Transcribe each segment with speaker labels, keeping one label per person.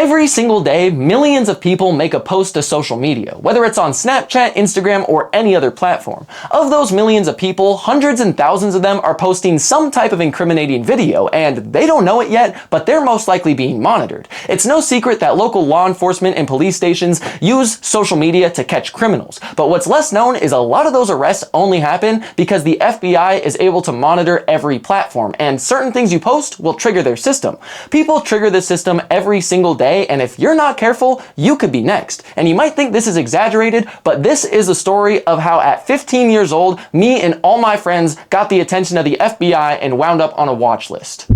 Speaker 1: Every single day, millions of people make a post to social media, whether it's on Snapchat, Instagram, or any other platform. Of those millions of people, hundreds and thousands of them are posting some type of incriminating video, and they don't know it yet, but they're most likely being monitored. It's no secret that local law enforcement and police stations use social media to catch criminals, but what's less known is a lot of those arrests only happen because the FBI is able to monitor every platform, and certain things you post will trigger their system. People trigger this system every single day, and if you're not careful, you could be next. And you might think this is exaggerated, but this is a story of how at 15 years old, me and all my friends got the attention of the FBI and wound up on a watch list.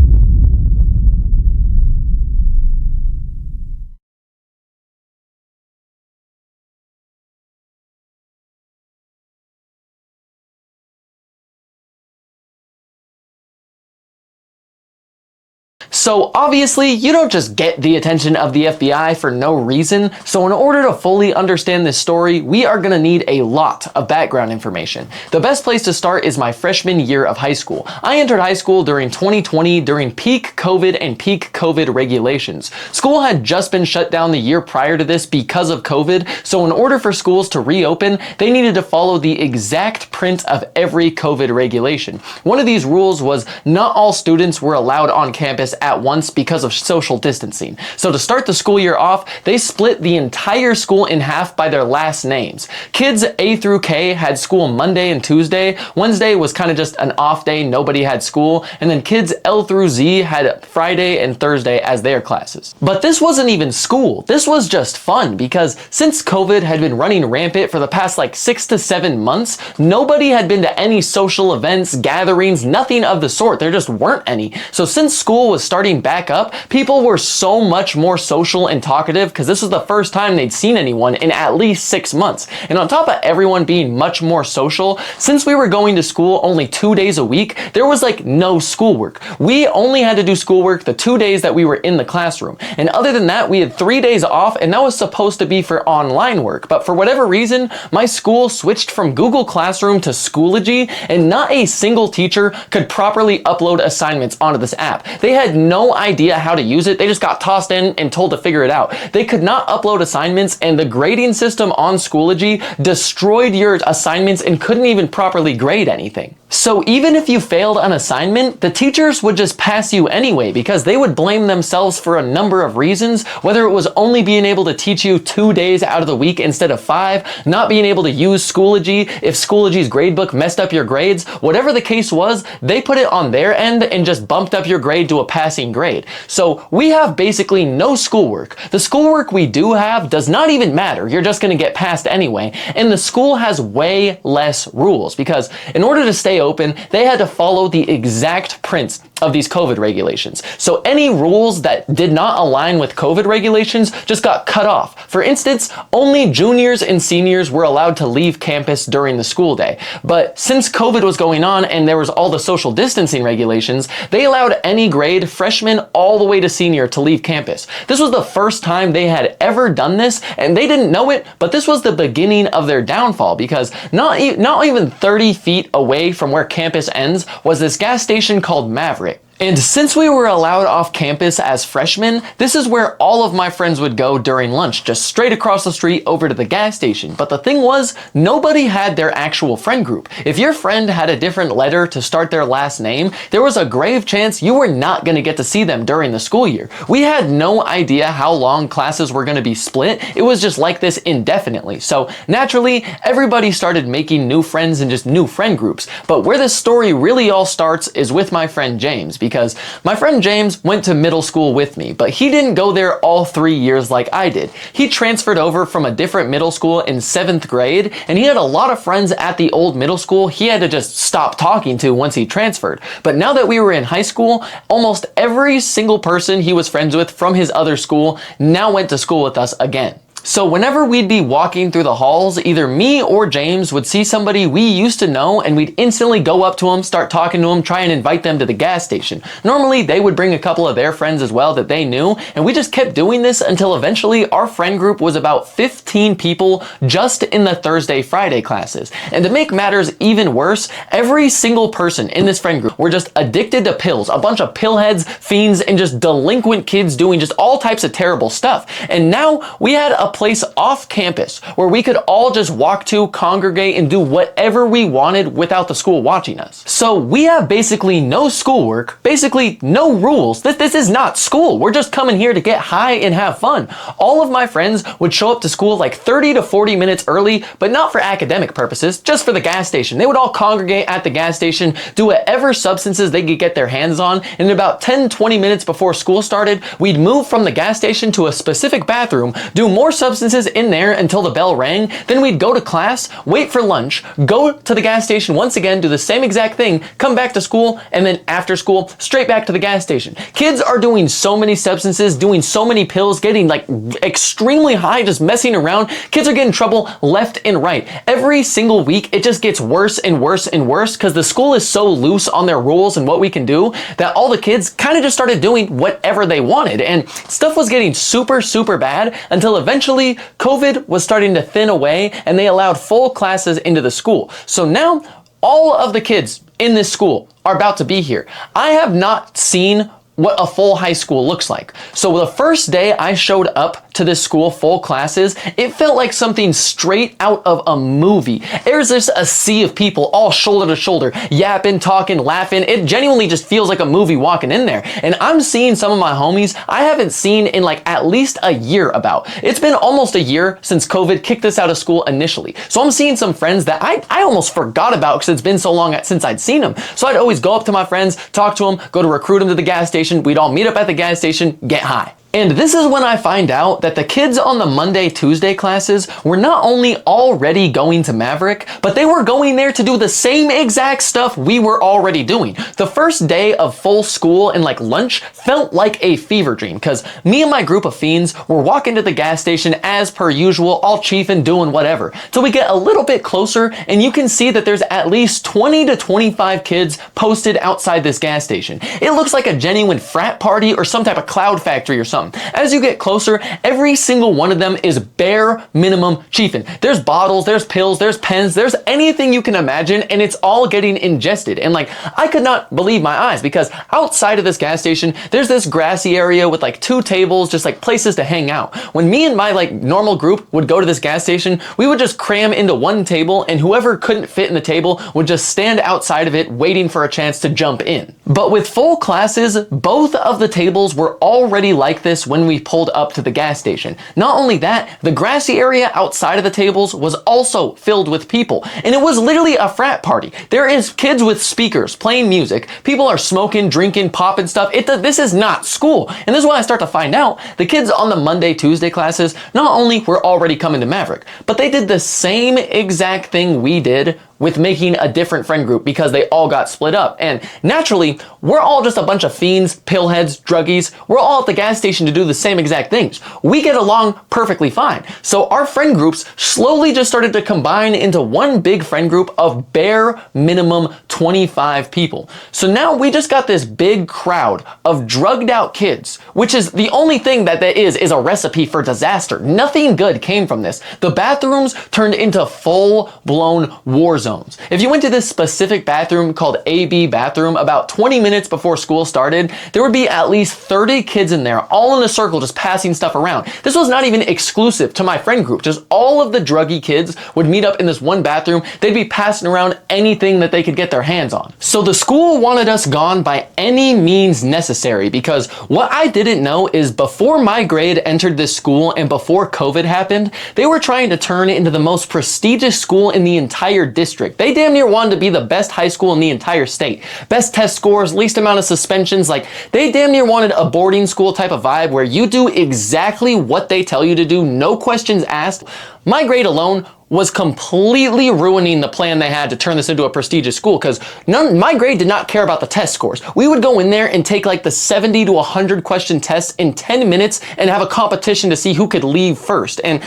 Speaker 1: So obviously, you don't just get the attention of the FBI for no reason, so in order to fully understand this story, we are gonna need a lot of background information. The best place to start is my freshman year of high school. I entered high school during 2020 during peak COVID and peak COVID regulations. School had just been shut down the year prior to this because of COVID, so in order for schools to reopen, they needed to follow the exact print of every COVID regulation. One of these rules was not all students were allowed on campus at once because of social distancing. So to start the school year off, they split the entire school in half by their last names. Kids A through K had school Monday and Tuesday. Wednesday was kind of just an off day, nobody had school. And then kids L through Z had Friday and Thursday as their classes. But this wasn't even school. This was just fun because since COVID had been running rampant for the past like 6 to 7 months, nobody had been to any social events, gatherings, nothing of the sort. There just weren't any. So since school was starting back up, people were so much more social and talkative because this was the first time they'd seen anyone in at least 6 months. And on top of everyone being much more social, since we were going to school only 2 days a week, there was like no schoolwork. We only had to do schoolwork the 2 days that we were in the classroom. And other than that, we had 3 days off, and that was supposed to be for online work. But for whatever reason, my school switched from Google Classroom to Schoology, and not a single teacher could properly upload assignments onto this app. They had no idea how to use it. They just got tossed in and told to figure it out. They could not upload assignments, and the grading system on Schoology destroyed your assignments and couldn't even properly grade anything. So even if you failed an assignment, the teachers would just pass you anyway because they would blame themselves for a number of reasons, whether it was only being able to teach you 2 days out of the week instead of 5, not being able to use Schoology, if Schoology's gradebook messed up your grades, whatever the case was, they put it on their end and just bumped up your grade to a passing grade. So we have basically no schoolwork. The schoolwork we do have does not even matter. You're just gonna get passed anyway. And the school has way less rules because in order to stay open, they had to follow the exact prints of these COVID regulations. So any rules that did not align with COVID regulations just got cut off. For instance, only juniors and seniors were allowed to leave campus during the school day. But since COVID was going on and there was all the social distancing regulations, they allowed any grade, freshman all the way to senior, to leave campus. This was the first time they had ever done this, and they didn't know it, but this was the beginning of their downfall because not even 30 feet away from where campus ends was this gas station called Maverick. And since we were allowed off campus as freshmen, this is where all of my friends would go during lunch, just straight across the street over to the gas station. But the thing was, nobody had their actual friend group. If your friend had a different letter to start their last name, there was a grave chance you were not going to get to see them during the school year. We had no idea how long classes were going to be split. It was just like this indefinitely. So naturally, everybody started making new friends and just new friend groups. But where this story really all starts is with my friend James, because my friend James went to middle school with me, but he didn't go there all 3 years like I did. He transferred over from a different middle school in 7th grade, and he had a lot of friends at the old middle school he had to just stop talking to once he transferred. But now that we were in high school, almost every single person he was friends with from his other school now went to school with us again. So whenever we'd be walking through the halls, either me or James would see somebody we used to know and we'd instantly go up to them, start talking to them, try and invite them to the gas station. Normally they would bring a couple of their friends as well that they knew, and we just kept doing this until eventually our friend group was about 15 people just in the Thursday, Friday classes. And to make matters even worse, every single person in this friend group were just addicted to pills, a bunch of pillheads, fiends, and just delinquent kids doing just all types of terrible stuff. And now we had a place off campus where we could all just walk to, congregate, and do whatever we wanted without the school watching us. So we have basically no schoolwork, basically no rules. This is not school. We're just coming here to get high and have fun. All of my friends would show up to school like 30 to 40 minutes early, but not for academic purposes, just for the gas station. They would all congregate at the gas station, do whatever substances they could get their hands on, and in about 10-20 minutes before school started, we'd move from the gas station to a specific bathroom, do more substances in there until the bell rang, then we'd go to class, wait for lunch, go to the gas station once again, do the same exact thing, come back to school, and then after school, straight back to the gas station. Kids are doing so many substances, doing so many pills, getting like extremely high, just messing around. Kids are getting in trouble left and right. Every single week, it just gets worse and worse and worse because the school is so loose on their rules and what we can do that all the kids kind of just started doing whatever they wanted. And stuff was getting super, super bad until eventually COVID was starting to thin away and they allowed full classes into the school. So now all of the kids in this school are about to be here. I have not seen what a full high school looks like. So the first day I showed up to this school, full classes, it felt like something straight out of a movie. There's just a sea of people all shoulder to shoulder, yapping, talking, laughing. It genuinely just feels like a movie walking in there. And I'm seeing some of my homies I haven't seen in like at least a year about. It's been almost a year since COVID kicked us out of school initially. So I'm seeing some friends that I almost forgot about because it's been so long since I'd seen them. So I'd always go up to my friends, talk to them, go to recruit them to the gas station. We'd all meet up at the gas station, get high. And this is when I find out that the kids on the Monday, Tuesday classes were not only already going to Maverick, but they were going there to do the same exact stuff we were already doing. The first day of full school and like lunch felt like a fever dream because me and my group of fiends were walking to the gas station as per usual, all chiefing, doing whatever. Till we get a little bit closer and you can see that there's at least 20 to 25 kids posted outside this gas station. It looks like a genuine frat party or some type of cloud factory or something. As you get closer, every single one of them is bare minimum chiefing. There's bottles, there's pills, there's pens, there's anything you can imagine, and it's all getting ingested. And like, I could not believe my eyes because outside of this gas station, there's this grassy area with like 2 tables, just like places to hang out. When me and my like normal group would go to this gas station, we would just cram into one table and whoever couldn't fit in the table would just stand outside of it waiting for a chance to jump in. But with full classes, both of the tables were already like this when we pulled up to the gas station. Not only that, the grassy area outside of the tables was also filled with people, and it was literally a frat party. There is kids with speakers playing music, people are smoking, drinking, popping stuff. This is not school. And this is when I start to find out the kids on the Monday, Tuesday classes not only were already coming to Maverick, but they did the same exact thing we did with making a different friend group because they all got split up. And naturally, we're all just a bunch of fiends, pillheads, druggies. We're all at the gas station to do the same exact things. We get along perfectly fine. So our friend groups slowly just started to combine into one big friend group of bare minimum 25 people. So now we just got this big crowd of drugged out kids, which is the only thing that is a recipe for disaster. Nothing good came from this. The bathrooms turned into full-blown war zones. If you went to this specific bathroom called AB bathroom about 20 minutes before school started, there would be at least 30 kids in there, all in a circle, just passing stuff around. This was not even exclusive to my friend group. Just all of the druggy kids would meet up in this one bathroom. They'd be passing around anything that they could get their hands on. So the school wanted us gone by any means necessary because what I didn't know is before my grade entered this school and before COVID happened, they were trying to turn it into the most prestigious school in the entire district. They damn near wanted to be the best high school in the entire state. Best test scores, least amount of suspensions. Like, they damn near wanted a boarding school type of vibe where you do exactly what they tell you to do, no questions asked. My grade alone was completely ruining the plan they had to turn this into a prestigious school, because my grade did not care about the test scores. We would go in there and take like the 70 to 100 question tests in 10 minutes and have a competition to see who could leave first. And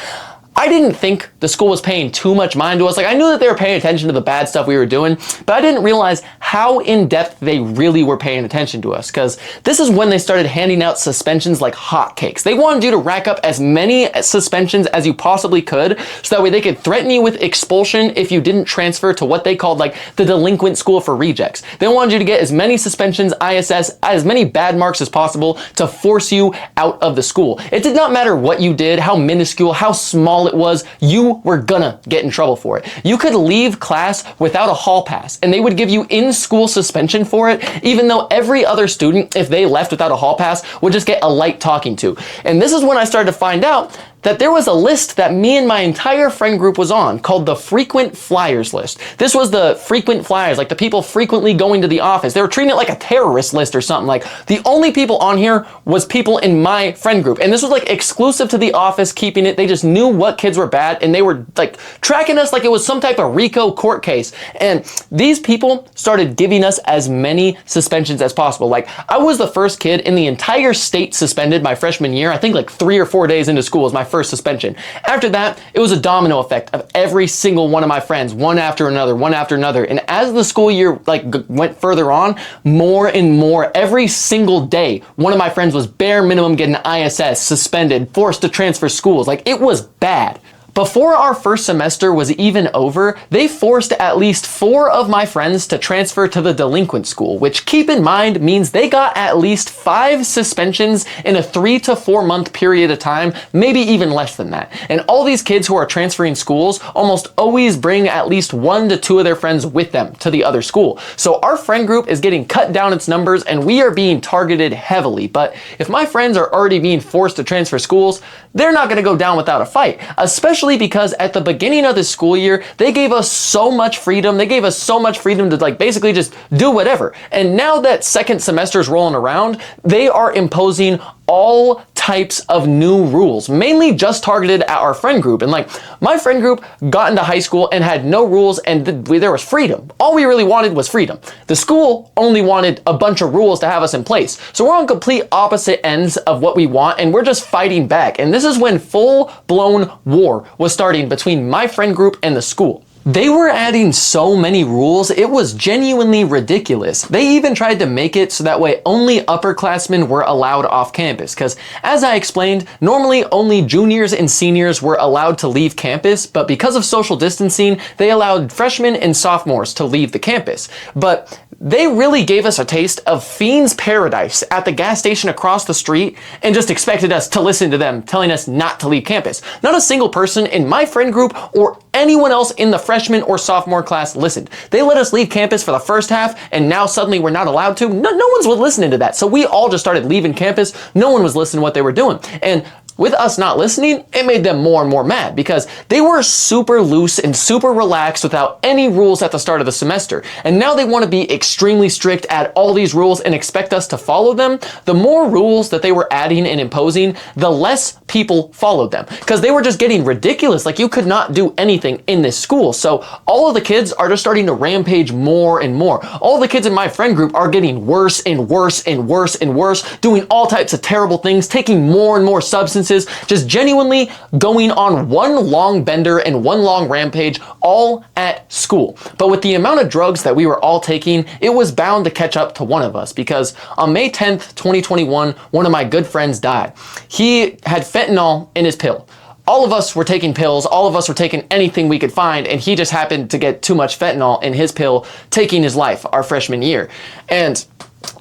Speaker 1: I didn't think the school was paying too much mind to us. Like, I knew that they were paying attention to the bad stuff we were doing, but I didn't realize how in-depth they really were paying attention to us, because this is when they started handing out suspensions like hotcakes. They wanted you to rack up as many suspensions as you possibly could, so that way they could threaten you with expulsion if you didn't transfer to what they called like the delinquent school for rejects. They wanted you to get as many suspensions, ISS, as many bad marks as possible to force you out of the school. It did not matter what you did, how minuscule, how small it was, you were gonna get in trouble for it. You could leave class without a hall pass, and they would give you in-school suspension for it, even though every other student, if they left without a hall pass, would just get a light talking to. And this is when I started to find out that there was a list that me and my entire friend group was on called the frequent flyers list. This was the frequent flyers, like the people frequently going to the office. They were treating it like a terrorist list or something. Like, the only people on here was people in my friend group. And this was like exclusive to the office keeping it. They just knew what kids were bad, and they were like tracking us like it was some type of RICO court case. And these people started giving us as many suspensions as possible. Like, I was the first kid in the entire state suspended my freshman year. I think like 3 or 4 days into school was my first suspension. After that, it was a domino effect of every single one of my friends, one after another, one after another. And as the school year went further on, more and more, every single day, one of my friends was bare minimum getting ISS, suspended, forced to transfer schools. Like, it was bad. Before our first semester was even over, they forced at least 4 of my friends to transfer to the delinquent school, which, keep in mind, means they got at least 5 suspensions in a 3 to 4 month period of time, maybe even less than that. And all these kids who are transferring schools almost always bring at least 1 to 2 of their friends with them to the other school. So our friend group is getting cut down its numbers, and we are being targeted heavily. But if my friends are already being forced to transfer schools, they're not going to go down without a fight, especially because at the beginning of this school year, they gave us so much freedom. They gave us so much freedom to like basically just do whatever. And now that second semester is rolling around, they are imposing all types of new rules, mainly just targeted at our friend group. And like, my friend group got into high school and had no rules, and there was freedom. All we really wanted was freedom. The school only wanted a bunch of rules to have us in place. So we're on complete opposite ends of what we want, and we're just fighting back. And this is when full-blown war was starting between my friend group and the school. They were adding so many rules, it was genuinely ridiculous. They even tried to make it so that way only upperclassmen were allowed off campus, because as I explained, normally only juniors and seniors were allowed to leave campus, but because of social distancing, they allowed freshmen and sophomores to leave the campus. But they really gave us a taste of fiend's paradise at the gas station across the street and just expected us to listen to them telling us not to leave campus. Not a single person in my friend group or anyone else in the freshman or sophomore class listened. They let us leave campus for the first half, and now suddenly we're not allowed to. No one's listening to that. So we all just started leaving campus. No one was listening to what they were doing. And with us not listening, it made them more and more mad, because they were super loose and super relaxed without any rules at the start of the semester. And now they want to be extremely strict at all these rules and expect us to follow them. The more rules that they were adding and imposing, the less people followed them, because they were just getting ridiculous. Like, you could not do anything in this school. So all of the kids are just starting to rampage more and more. All the kids in my friend group are getting worse and worse and worse and worse, doing all types of terrible things, taking more and more substances, just genuinely going on one long bender and one long rampage, all at school. But with the amount of drugs that we were all taking, it was bound to catch up to one of us, because on May 10th, 2021, one of my good friends died. He had fentanyl in his pill. All of us were taking pills, all of us were taking anything we could find, and he just happened to get too much fentanyl in his pill, taking his life our freshman year. And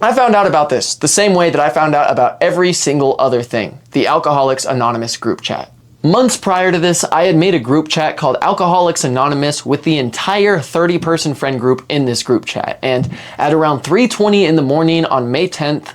Speaker 1: I found out about this the same way that I found out about every single other thing, the Alcoholics Anonymous group chat. Months prior to this, I had made a group chat called Alcoholics Anonymous with the entire 30-person friend group in this group chat. And at around 3:20 in the morning on May 10th,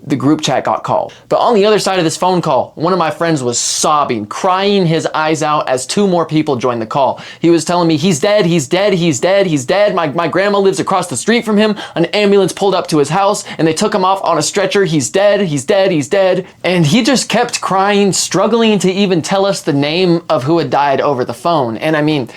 Speaker 1: the group chat got called. But on the other side of this phone call, one of my friends was sobbing, crying his eyes out as two more people joined the call. He was telling me, he's dead, he's dead, he's dead, he's dead. My grandma lives across the street from him. An ambulance pulled up to his house and they took him off on a stretcher. He's dead, he's dead, he's dead. And he just kept crying, struggling to even tell us the name of who had died over the phone. And I mean,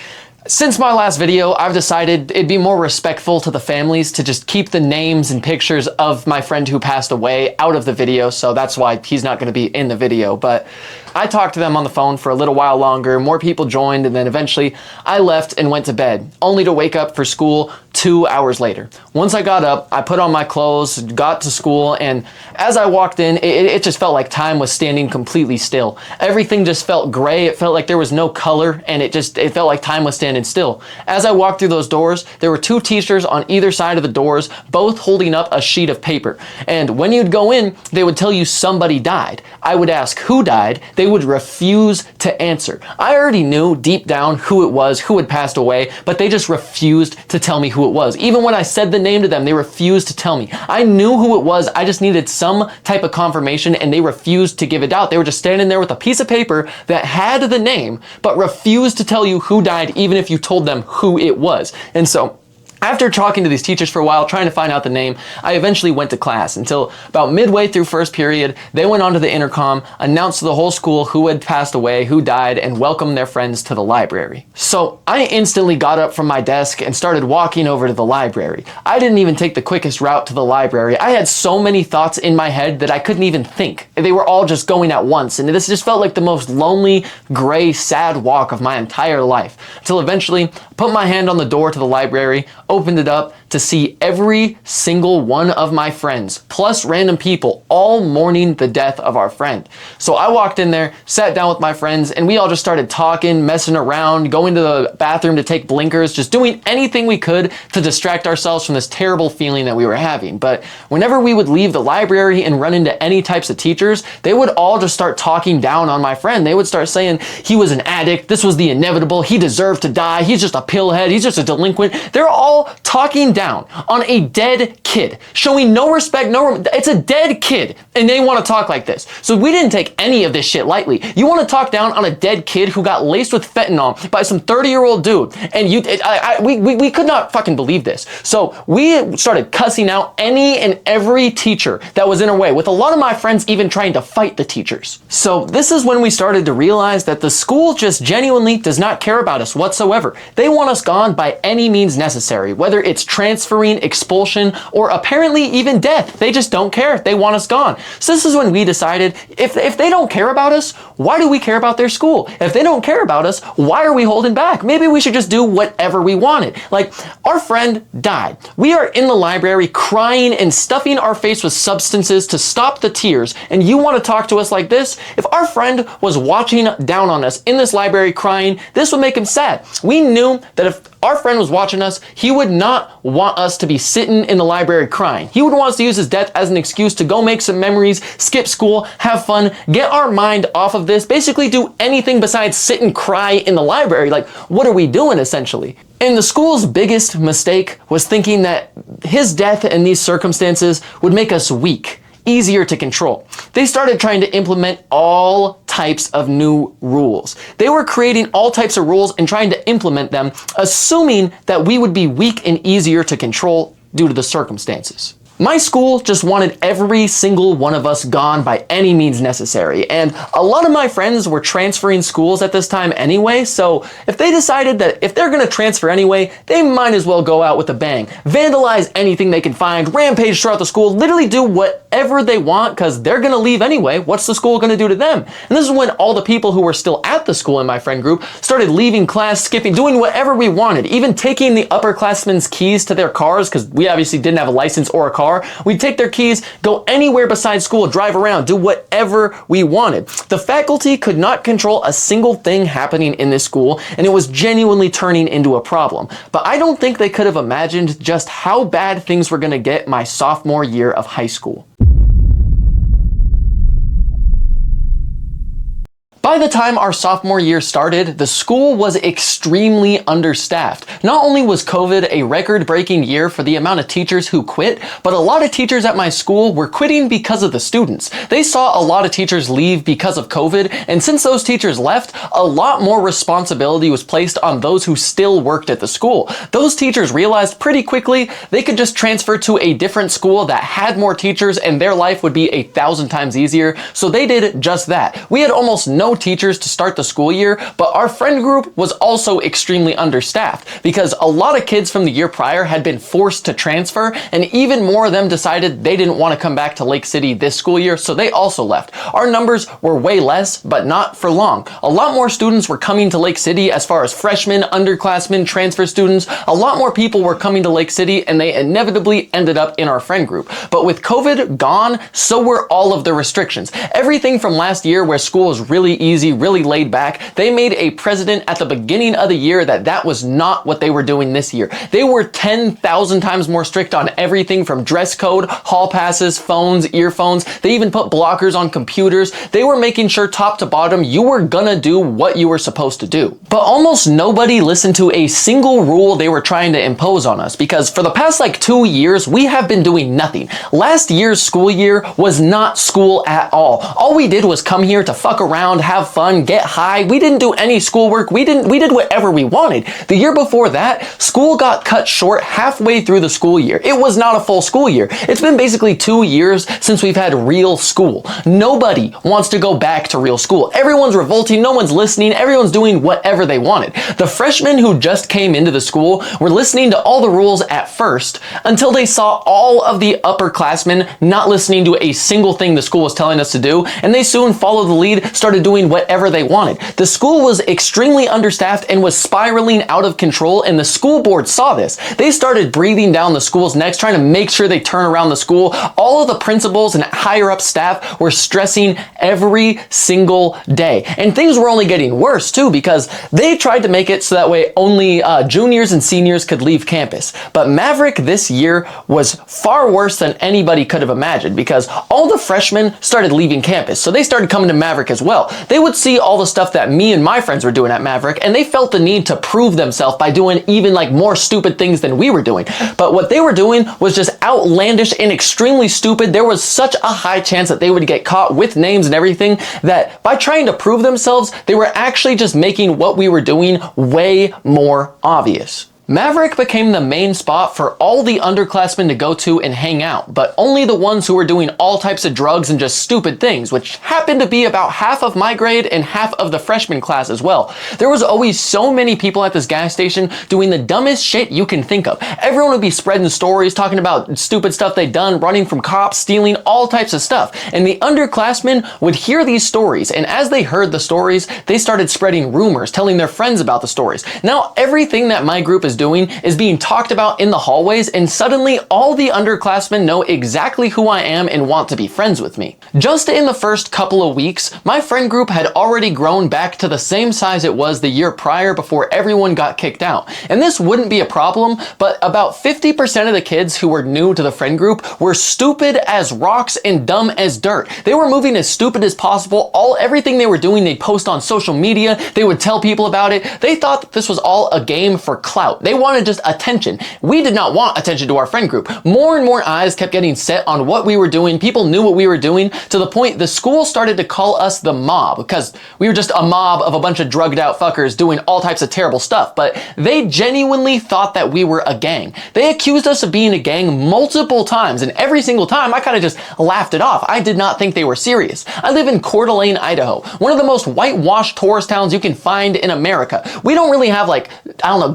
Speaker 1: since my last video, I've decided it'd be more respectful to the families to just keep the names and pictures of my friend who passed away out of the video, so that's why he's not going to be in the video. But I talked to them on the phone for a little while longer, more people joined, and then eventually I left and went to bed, only to wake up for school 2 hours later. Once I got up, I put on my clothes, got to school, and as I walked in, it just felt like time was standing completely still. Everything just felt gray, it felt like there was no color, and it felt like time was standing still. As I walked through those doors, there were two teachers on either side of the doors, both holding up a sheet of paper. And when you'd go in, they would tell you somebody died. I would ask who died. They would refuse to answer. I already knew deep down who it was, who had passed away, but they just refused to tell me who it was. Even when I said the name to them, they refused to tell me. I knew who it was, I just needed some type of confirmation, and they refused to give it out. They were just standing there with a piece of paper that had the name, but refused to tell you who died, even if you told them who it was. And so, after talking to these teachers for a while, trying to find out the name, I eventually went to class until about midway through first period, they went onto the intercom, announced to the whole school who had passed away, who died, and welcomed their friends to the library. So I instantly got up from my desk and started walking over to the library. I didn't even take the quickest route to the library. I had so many thoughts in my head that I couldn't even think. They were all just going at once, and this just felt like the most lonely, gray, sad walk of my entire life. Until eventually, I put my hand on the door to the library, opened it up to see every single one of my friends, plus random people, all mourning the death of our friend. So I walked in there, sat down with my friends, and we all just started talking, messing around, going to the bathroom to take blinkers, just doing anything we could to distract ourselves from this terrible feeling that we were having. But whenever we would leave the library and run into any types of teachers, they would all just start talking down on my friend. They would start saying he was an addict, this was the inevitable, he deserved to die, he's just a pillhead, he's just a delinquent. They're all talking down on a dead kid, showing no respect, it's a dead kid, and they want to talk like this. So we didn't take any of this shit lightly. You want to talk down on a dead kid who got laced with fentanyl by some 30-year-old dude, and we could not fucking believe this. So we started cussing out any and every teacher that was in our way, with a lot of my friends even trying to fight the teachers. So this is when we started to realize that the school just genuinely does not care about us whatsoever. They want us gone by any means necessary, whether it's transferring, expulsion, or apparently even death. They just don't care. They want us gone. So this is when we decided, if they don't care about us, why do we care about their school? If they don't care about us, why are we holding back? Maybe we should just do whatever we wanted. Like, our friend died. We are in the library crying and stuffing our face with substances to stop the tears, and you want to talk to us like this? If our friend was watching down on us in this library crying, this would make him sad. We knew that if our friend was watching us, he would not want us to be sitting in the library crying. He would want us to use his death as an excuse to go make some memories, skip school, have fun, get our mind off of this, basically do anything besides sit and cry in the library. Like, what are we doing essentially? And the school's biggest mistake was thinking that his death in these circumstances would make us weak, easier to control. They started trying to implement all types of new rules. They were creating all types of rules and trying to implement them, assuming that we would be weak and easier to control due to the circumstances. My school just wanted every single one of us gone by any means necessary, and a lot of my friends were transferring schools at this time anyway, so if they decided that if they're gonna transfer anyway, they might as well go out with a bang, vandalize anything they can find, rampage throughout the school, literally do whatever they want, because they're gonna leave anyway. What's the school gonna do to them? And this is when all the people who were still at the school in my friend group started leaving class, skipping, doing whatever we wanted, even taking the upperclassmen's keys to their cars, because we obviously didn't have a license or a car. We'd take their keys, go anywhere besides school, drive around, do whatever we wanted. The faculty could not control a single thing happening in this school, and it was genuinely turning into a problem. But I don't think they could have imagined just how bad things were going to get my sophomore year of high school. By the time our sophomore year started, the school was extremely understaffed. Not only was COVID a record-breaking year for the amount of teachers who quit, but a lot of teachers at my school were quitting because of the students. They saw a lot of teachers leave because of COVID, and since those teachers left, a lot more responsibility was placed on those who still worked at the school. Those teachers realized pretty quickly they could just transfer to a different school that had more teachers and their life would be 1,000 times easier, so they did just that. We had almost no teachers to start the school year, but our friend group was also extremely understaffed because a lot of kids from the year prior had been forced to transfer, and even more of them decided they didn't want to come back to Lake City this school year, so they also left. Our numbers were way less, but not for long. A lot more students were coming to Lake City as far as freshmen, underclassmen, transfer students. A lot more people were coming to Lake City, and they inevitably ended up in our friend group. But with COVID gone, so were all of the restrictions. Everything from last year where school was really easy, really laid back, they made a precedent at the beginning of the year that was not what they were doing this year. They were 10,000 times more strict on everything from dress code, hall passes, phones, earphones. They even put blockers on computers. They were making sure top to bottom you were gonna do what you were supposed to do. But almost nobody listened to a single rule they were trying to impose on us because for the past like 2 years, we have been doing nothing. Last year's school year was not school at all. All we did was come here to fuck around, have fun, get high. We didn't do any schoolwork. We did whatever we wanted. The year before that, school got cut short halfway through the school year. It was not a full school year. It's been basically 2 years since we've had real school. Nobody wants to go back to real school. Everyone's revolting. No one's listening. Everyone's doing whatever they wanted. The freshmen who just came into the school were listening to all the rules at first until they saw all of the upperclassmen not listening to a single thing the school was telling us to do, and they soon followed the lead, started doing whatever they wanted. The school was extremely understaffed and was spiraling out of control, and the school board saw this. They started breathing down the school's necks, trying to make sure they turn around the school. All of the principals and higher up staff were stressing every single day. And things were only getting worse too because they tried to make it so that way only juniors and seniors could leave campus. But Maverick this year was far worse than anybody could have imagined because all the freshmen started leaving campus. So they started coming to Maverick as well. They would see all the stuff that me and my friends were doing at Maverick, and they felt the need to prove themselves by doing even like more stupid things than we were doing. But what they were doing was just outlandish and extremely stupid. There was such a high chance that they would get caught with names and everything that by trying to prove themselves, they were actually just making what we were doing way more obvious. Maverick became the main spot for all the underclassmen to go to and hang out, but only the ones who were doing all types of drugs and just stupid things, which happened to be about half of my grade and half of the freshman class as well. There was always so many people at this gas station doing the dumbest shit you can think of. Everyone would be spreading stories, talking about stupid stuff they'd done, running from cops, stealing, all types of stuff. And the underclassmen would hear these stories, and as they heard the stories, they started spreading rumors, telling their friends about the stories. Now everything that my group is doing is being talked about in the hallways, and suddenly all the underclassmen know exactly who I am and want to be friends with me. Just in the first couple of weeks, my friend group had already grown back to the same size it was the year prior before everyone got kicked out. And this wouldn't be a problem, but about 50% of the kids who were new to the friend group were stupid as rocks and dumb as dirt. They were moving as stupid as possible. Everything they were doing, they'd post on social media. They would tell people about it. They thought that this was all a game for clout. They wanted just attention. We did not want attention to our friend group. More and more eyes kept getting set on what we were doing. People knew what we were doing to the point the school started to call us the mob because we were just a mob of a bunch of drugged out fuckers doing all types of terrible stuff. But they genuinely thought that we were a gang. They accused us of being a gang multiple times, and every single time I kind of just laughed it off. I did not think they were serious. I live in Coeur d'Alene, Idaho, one of the most whitewashed tourist towns you can find in America. We don't really have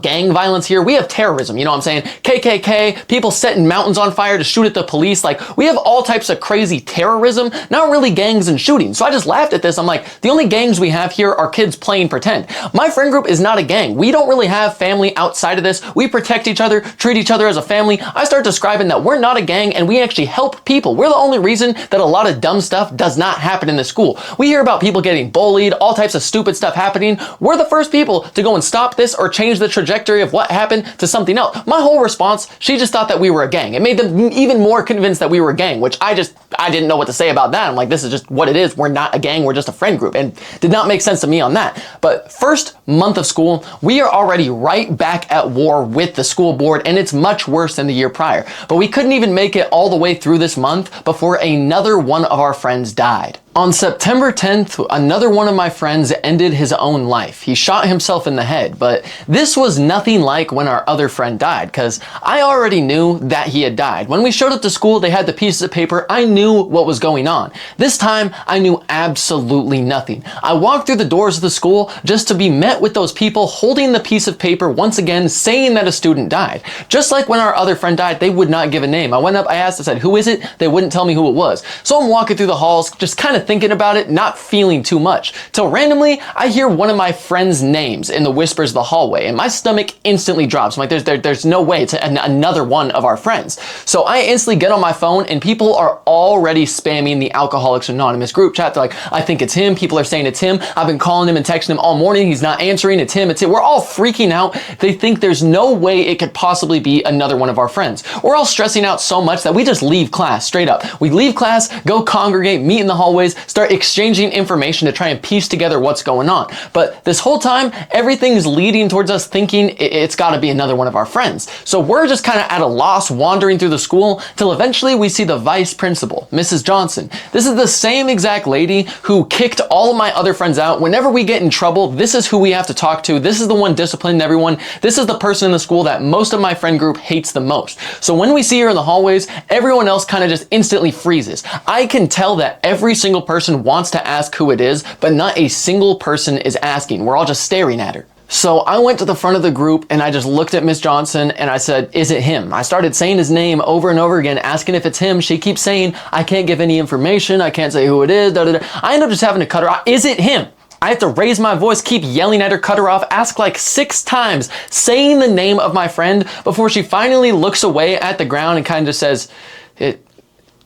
Speaker 1: gang violence here. We have terrorism, you know what I'm saying? KKK, people setting mountains on fire to shoot at the police. We have all types of crazy terrorism, not really gangs and shooting. So I just laughed at this. I'm like, the only gangs we have here are kids playing pretend. My friend group is not a gang. We don't really have family outside of this. We protect each other, treat each other as a family. I start describing that we're not a gang and we actually help people. We're the only reason that a lot of dumb stuff does not happen in the school. We hear about people getting bullied, all types of stupid stuff happening. We're the first people to go and stop this or change the trajectory of what what happened to something else. My whole response, she just thought that we were a gang. It made them even more convinced that we were a gang, which I didn't know what to say about that. I'm like, this is just what it is. We're not a gang, we're just a friend group, and did not make sense to me on that. But first month of school, we are already right back at war with the school board, and it's much worse than the year prior. But we couldn't even make it all the way through this month before another one of our friends died. On September 10th, another one of my friends ended his own life. He shot himself in the head, but this was nothing like when our other friend died, because I already knew that he had died. When we showed up to school, they had the pieces of paper. I knew what was going on. This time, I knew absolutely nothing. I walked through the doors of the school just to be met with those people holding the piece of paper once again, saying that a student died. Just like when our other friend died, they would not give a name. I went up, I asked, I said, who is it? They wouldn't tell me who it was. So I'm walking through the halls, just kind of thinking about it, not feeling too much, till randomly I hear one of my friends' names in the whispers of the hallway, and my stomach instantly drops. I'm like, there's no way it's another one of our friends. So I instantly get on my phone, and people are already spamming the Alcoholics Anonymous group chat. They're like, I think it's him. People are saying it's him. I've been calling him and texting him all morning. He's not answering. It's him. It's him. We're all freaking out. They think there's no way it could possibly be another one of our friends. We're all stressing out so much that we just leave class straight up. We leave class, go congregate, meet in the hallways, start exchanging information to try and piece together what's going on. But this whole time, everything's leading towards us thinking it's got to be another one of our friends. So we're just kind of at a loss, wandering through the school, till eventually we see the vice principal, Mrs. Johnson. This is the same exact lady who kicked all of my other friends out. Whenever we get in trouble, this is who we have to talk to. This is the one disciplining everyone. This is the person in the school that most of my friend group hates the most. So when we see her in the hallways, everyone else kind of just instantly freezes. I can tell that every single person wants to ask who it is, but not a single person is asking. We're all just staring at her. So I went to the front of the group and I just looked at Miss Johnson and I said, is it him? I started saying his name over and over again, asking if it's him. She keeps saying, I can't give any information. I can't say who it is. Da, da, da. I end up just having to cut her off. Is it him? I have to raise my voice, keep yelling at her, cut her off, ask like 6 times, saying the name of my friend before she finally looks away at the ground and kind of says, it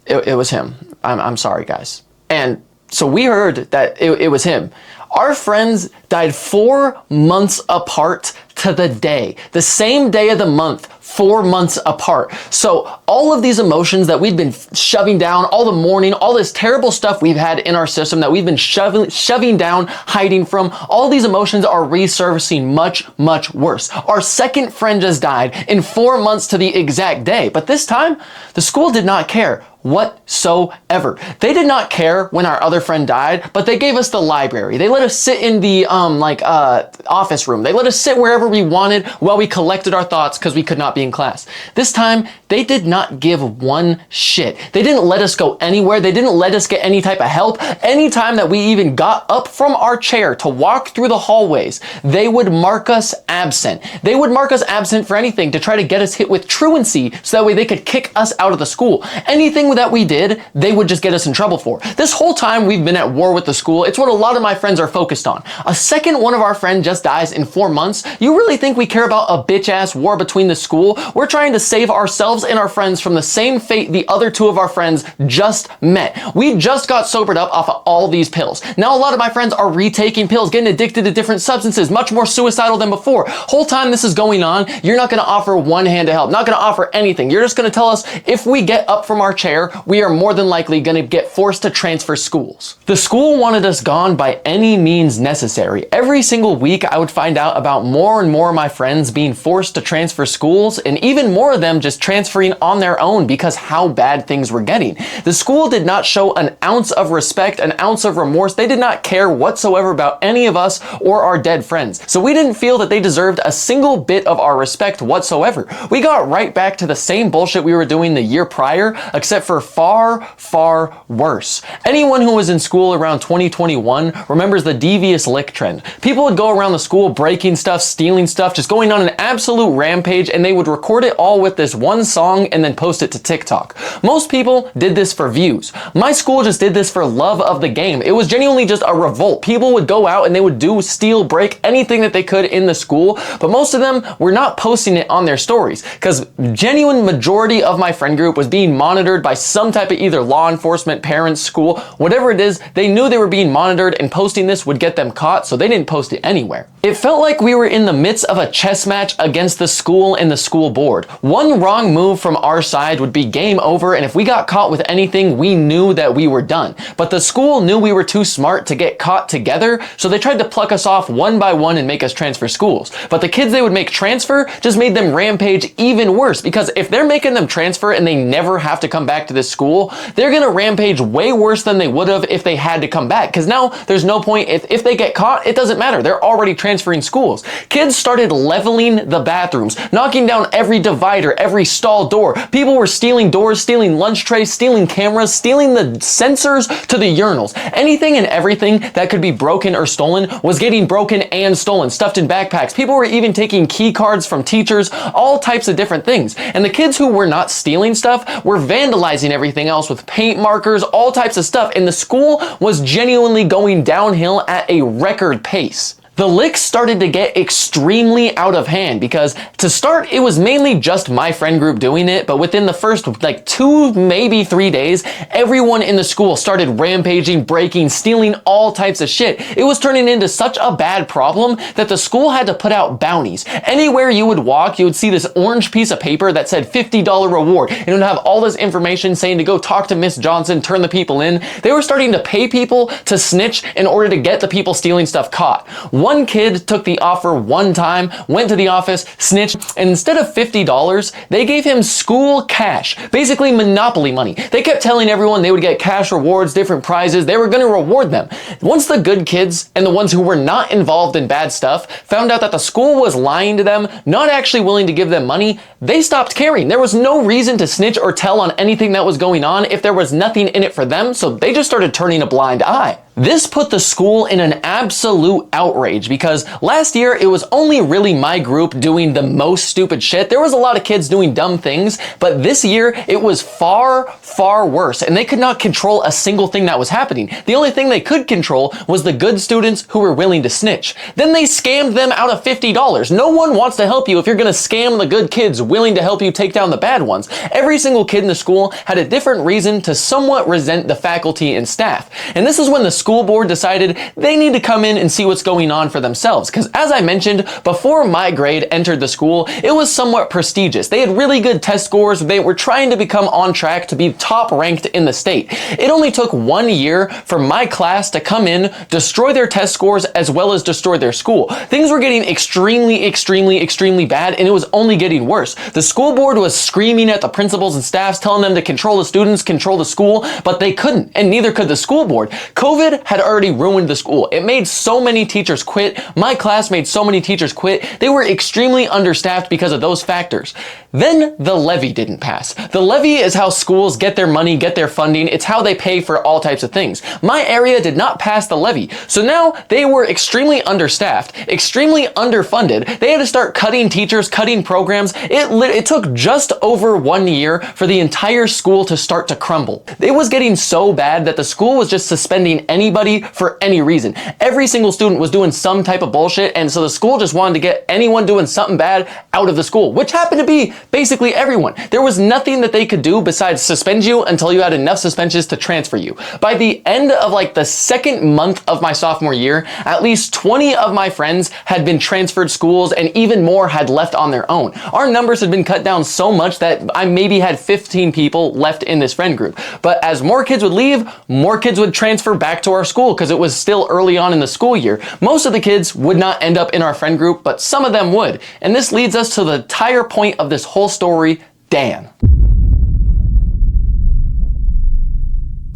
Speaker 1: was him. I'm sorry, guys. And so we heard that it was him. Our friends died 4 months apart to the day. The same day of the month, 4 months apart. So all of these emotions that we've been shoving down all the morning, all this terrible stuff we've had in our system that we've been shoving down, hiding from, all these emotions are resurfacing much, much worse. Our second friend just died in 4 months to the exact day. But this time, the school did not care whatsoever. They did not care when our other friend died, but they gave us the library. They let us sit in the office room. They let us sit wherever we wanted while we collected our thoughts because we could not be in class. This time, they did not give one shit. They didn't let us go anywhere. They didn't let us get any type of help. Anytime that we even got up from our chair to walk through the hallways, they would mark us absent. They would mark us absent for anything to try to get us hit with truancy so that way they could kick us out of the school. Anything that we did, they would just get us in trouble for. This whole time we've been at war with the school. It's what a lot of my friends are focused on. A second one of our friends just dies in 4 months. You really think we care about a bitch-ass war between the school? We're trying to save ourselves and our friends from the same fate the other 2 of our friends just met. We just got sobered up off of all these pills. Now a lot of my friends are retaking pills, getting addicted to different substances, much more suicidal than before. Whole time this is going on, you're not going to offer one hand to help, not going to offer anything. You're just going to tell us if we get up from our chair, we are more than likely going to get forced to transfer schools. The school wanted us gone by any means necessary. Every single week I would find out about more and more of my friends being forced to transfer schools, and even more of them just transferring on their own because how bad things were getting. The school did not show an ounce of respect, an ounce of remorse. They did not care whatsoever about any of us or our dead friends. So we didn't feel that they deserved a single bit of our respect whatsoever. We got right back to the same bullshit we were doing the year prior, except for far, far worse. Anyone who was in school around 2021 remembers the Devious lick trend. People would go around the school breaking stuff, stealing stuff, just going on an absolute rampage, and they would record it all with this one song and then post it to TikTok. Most people did this for views. My school just did this for love of the game. It was genuinely just a revolt. People would go out and they would do, steal, break anything that they could in the school, but most of them were not posting it on their stories because genuine majority of my friend group was being monitored by some type of either law enforcement, parents, school, whatever it is. They knew they were being monitored, and posting this would get them caught, so they didn't post it anywhere. It felt like we were in the midst of a chess match against the school and the school board. One wrong move from our side would be game over, and if we got caught with anything, we knew that we were done. But the school knew we were too smart to get caught together, so they tried to pluck us off one by one and make us transfer schools. But the kids they would make transfer just made them rampage even worse, because if they're making them transfer and they never have to come back to this school, they're gonna rampage way worse than they would have if they had to come back, because now there's no point. If they get caught, it doesn't matter. They're already transferring schools. Kids started leveling the bathrooms, knocking down every divider, every stall door. People were stealing doors, stealing lunch trays, stealing cameras, stealing the sensors to the urinals. Anything and everything that could be broken or stolen was getting broken and stolen, stuffed in backpacks. People were even taking key cards from teachers, all types of different things. And the kids who were not stealing stuff were vandalizing everything else with paint markers, all types of stuff. And the school was genuinely going downhill at a record pace. The licks started to get extremely out of hand because to start, it was mainly just my friend group doing it, but within the first 2, maybe 3 days, everyone in the school started rampaging, breaking, stealing all types of shit. It was turning into such a bad problem that the school had to put out bounties. Anywhere you would walk, you would see this orange piece of paper that said $50 reward. And it would have all this information saying to go talk to Miss Johnson, turn the people in. They were starting to pay people to snitch in order to get the people stealing stuff caught. One kid took the offer one time, went to the office, snitched, and instead of $50, they gave him school cash, basically monopoly money. They kept telling everyone they would get cash rewards, different prizes, they were going to reward them. Once the good kids and the ones who were not involved in bad stuff found out that the school was lying to them, not actually willing to give them money, they stopped caring. There was no reason to snitch or tell on anything that was going on if there was nothing in it for them, so they just started turning a blind eye. This put the school in an absolute outrage because last year it was only really my group doing the most stupid shit. There was a lot of kids doing dumb things, but this year it was far, far worse, and they could not control a single thing that was happening. The only thing they could control was the good students who were willing to snitch. Then they scammed them out of $50. No one wants to help you if you're gonna scam the good kids willing to help you take down the bad ones. Every single kid in the school had a different reason to somewhat resent the faculty and staff. And this is when the school board decided they need to come in and see what's going on for themselves. Because as I mentioned, before my grade entered the school, it was somewhat prestigious. They had really good test scores. They were trying to become on track to be top ranked in the state. It only took 1 year for my class to come in, destroy their test scores, as well as destroy their school. Things were getting extremely bad, and it was only getting worse. The school board was screaming at the principals and staffs, telling them to control the students, control the school, but they couldn't, and neither could the school board. COVID had already ruined the school. It made so many teachers quit. My class made so many teachers quit. They were extremely understaffed because of those factors. Then the levy didn't pass. The levy is how schools get their money, get their funding. It's how they pay for all types of things. My area did not pass the levy. So now they were extremely understaffed, extremely underfunded. They had to start cutting teachers, cutting programs. It took just over 1 year for the entire school to start to crumble. It was getting so bad that the school was just suspending anybody for any reason. Every single student was doing some type of bullshit, and so the school just wanted to get anyone doing something bad out of the school, which happened to be basically everyone. There was nothing that they could do besides suspend you until you had enough suspensions to transfer you. By the end of the second month of my sophomore year, at least 20 of my friends had been transferred schools, and even more had left on their own. Our numbers had been cut down so much that I maybe had 15 people left in this friend group. But as more kids would leave, more kids would transfer back to our school because it was still early on in the school year. Most of the kids would not end up in our friend group, but some of them would. And this leads us to the entire point of this whole story, Dan.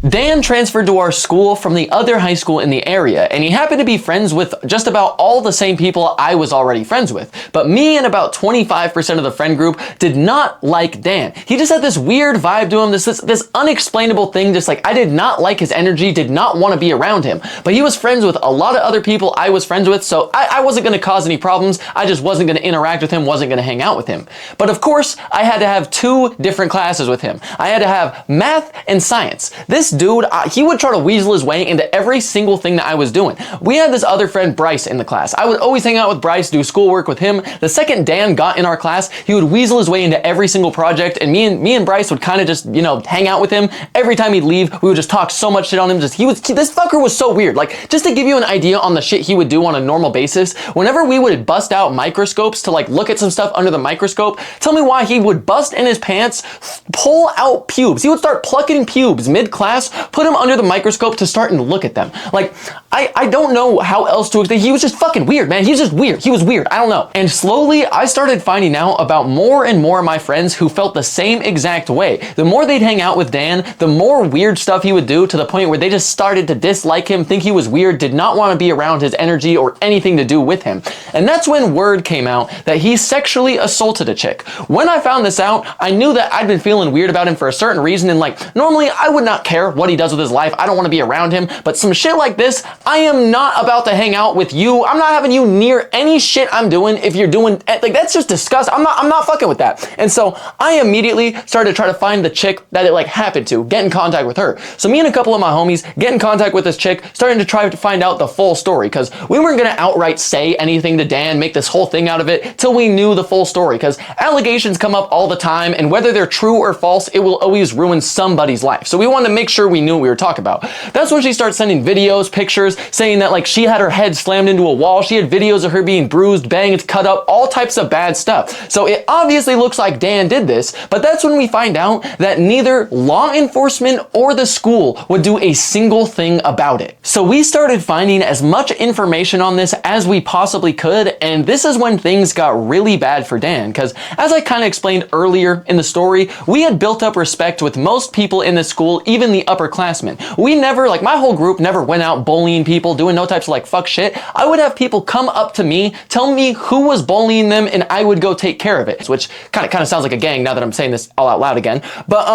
Speaker 1: Dan transferred to our school from the other high school in the area, and he happened to be friends with just about all the same people I was already friends with. But me and about 25% of the friend group did not like Dan. He just had this weird vibe to him, this unexplainable thing, just I did not like his energy, did not want to be around him. But he was friends with a lot of other people I was friends with, so I wasn't going to cause any problems. I just wasn't going to interact with him, wasn't going to hang out with him. But of course, I had to have 2 different classes with him. I had to have math and science. This dude, he would try to weasel his way into every single thing that I was doing. We had this other friend, Bryce, in the class. I would always hang out with Bryce, do schoolwork with him. The second Dan got in our class, he would weasel his way into every single project, and me and Bryce would kind of just, you know, hang out with him. Every time he'd leave, we would just talk so much shit on him. This fucker was so weird. Like, just to give you an idea on the shit he would do on a normal basis, whenever we would bust out microscopes to like look at some stuff under the microscope, tell me why he would bust in his pants, pull out pubes. He would start plucking pubes mid-class, put them under the microscope to start and look at them. Like, I don't know how else to explain. He was just fucking weird, man. He was just weird. He was weird. I don't know. And slowly, I started finding out about more and more of my friends who felt the same exact way. The more they'd hang out with Dan, the more weird stuff he would do, to the point where they just started to dislike him, think he was weird, did not want to be around his energy or anything to do with him. And that's when word came out that he sexually assaulted a chick. When I found this out, I knew that I'd been feeling weird about him for a certain reason, and like, normally I would not care what he does with his life. I don't want to be around him, but some shit like this, I am not about to hang out with you. I'm not having you near any shit I'm doing. If you're doing, like, that's just disgusting. I'm not fucking with that. And so I immediately started to try to find the chick that it like happened to, get in contact with her. So me and a couple of my homies get in contact with this chick, starting to try to find out the full story, because we weren't gonna outright say anything to Dan, make this whole thing out of it, till we knew the full story, because allegations come up all the time, and whether they're true or false, it will always ruin somebody's life. So we wanted to make sure we knew what we were talking about. That's when she starts sending videos, pictures, saying that like she had her head slammed into a wall. She had videos of her being bruised, banged, cut up, all types of bad stuff. So it obviously looks like Dan did this, but that's when we find out that neither law enforcement or the school would do a single thing about it. So we started finding as much information on this as we possibly could, and this is when things got really bad for Dan, because as I kind of explained earlier in the story, we had built up respect with most people in the school, even the upperclassmen. We never, like my whole group never went out bullying people, doing no types of like fuck shit. I would have people come up to me, tell me who was bullying them, and I would go take care of it, which kind of sounds like a gang now that I'm saying this all out loud again. But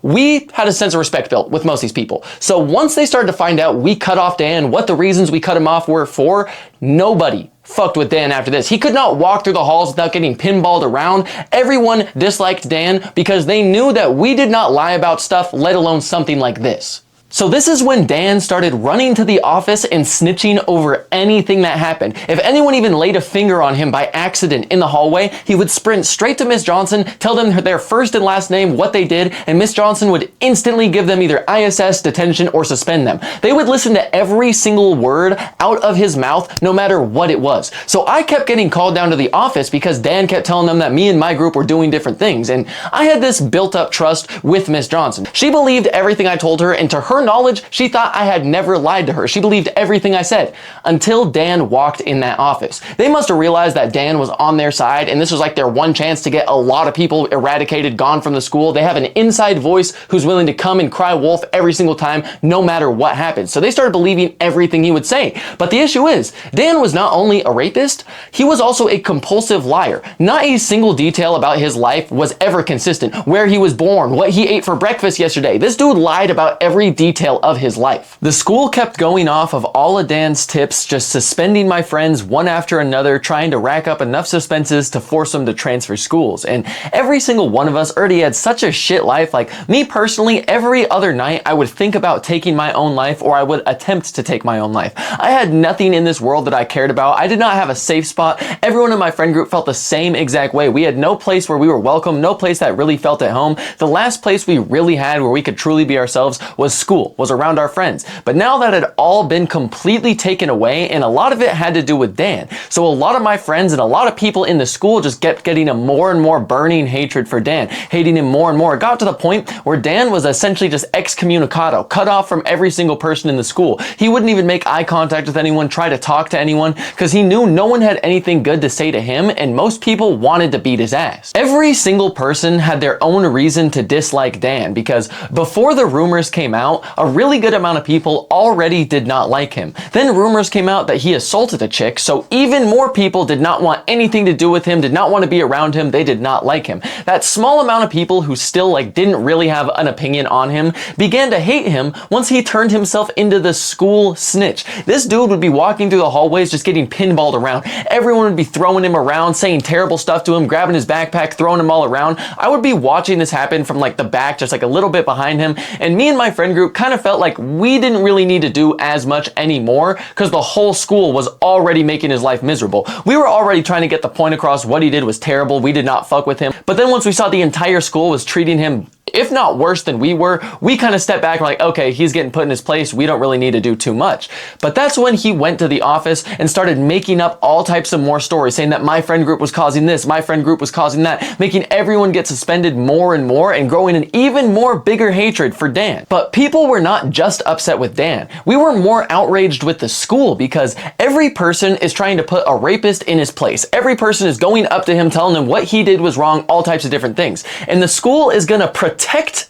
Speaker 1: we had a sense of respect built with most of these people. So once they started to find out we cut off Dan, what the reasons we cut him off were for, nobody fucked with Dan after this. He could not walk through the halls without getting pinballed around. Everyone disliked Dan because they knew that we did not lie about stuff, let alone something like this. So this is when Dan started running to the office and snitching over anything that happened. If anyone even laid a finger on him by accident in the hallway, he would sprint straight to Miss Johnson, tell them their first and last name, what they did, and Miss Johnson would instantly give them either ISS, detention, or suspend them. They would listen to every single word out of his mouth, no matter what it was. So I kept getting called down to the office because Dan kept telling them that me and my group were doing different things, and I had this built up trust with Miss Johnson. She believed everything I told her, and to her knowledge, she thought I had never lied to her. She believed everything I said until Dan walked in that office. They must have realized that Dan was on their side, and this was like their one chance to get a lot of people eradicated, gone from the school. They have an inside voice who's willing to come and cry wolf every single time, no matter what happens. So they started believing everything he would say. But the issue is, Dan was not only a rapist, he was also a compulsive liar. Not a single detail about his life was ever consistent. Where he was born, what he ate for breakfast yesterday. This dude lied about every detail of his life. The school kept going off of all of Dan's tips, just suspending my friends one after another, trying to rack up enough suspenses to force them to transfer schools. And every single one of us already had such a shit life. Like me personally, every other night I would think about taking my own life, or I would attempt to take my own life. I had nothing in this world that I cared about. I did not have a safe spot. Everyone in my friend group felt the same exact way. We had no place where we were welcome, no place that really felt at home. The last place we really had where we could truly be ourselves was school, was around our friends. But now that had all been completely taken away, and a lot of it had to do with Dan. So a lot of my friends and a lot of people in the school just kept getting a more and more burning hatred for Dan, hating him more and more. It got to the point where Dan was essentially just excommunicado, cut off from every single person in the school. He wouldn't even make eye contact with anyone, try to talk to anyone, because he knew no one had anything good to say to him, and most people wanted to beat his ass. Every single person had their own reason to dislike Dan, because before the rumors came out, a really good amount of people already did not like him. Then rumors came out that he assaulted a chick, so even more people did not want anything to do with him, did not want to be around him, they did not like him. That small amount of people who still didn't really have an opinion on him began to hate him once he turned himself into the school snitch. This dude would be walking through the hallways just getting pinballed around. Everyone would be throwing him around, saying terrible stuff to him, grabbing his backpack, throwing him all around. I would be watching this happen from the back, just a little bit behind him, and me and my friend group kind of felt like we didn't really need to do as much anymore because the whole school was already making his life miserable. We were already trying to get the point across what he did was terrible. We did not fuck with him. But then once we saw the entire school was treating him, if not worse than we were, we kind of stepped back and were like, okay, he's getting put in his place. We don't really need to do too much. But that's when he went to the office and started making up all types of more stories, saying that my friend group was causing this, my friend group was causing that, making everyone get suspended more and more and growing an even more bigger hatred for Dan. But people were not just upset with Dan. We were more outraged with the school because every person is trying to put a rapist in his place. Every person is going up to him, telling him what he did was wrong, all types of different things. And the school is gonna protect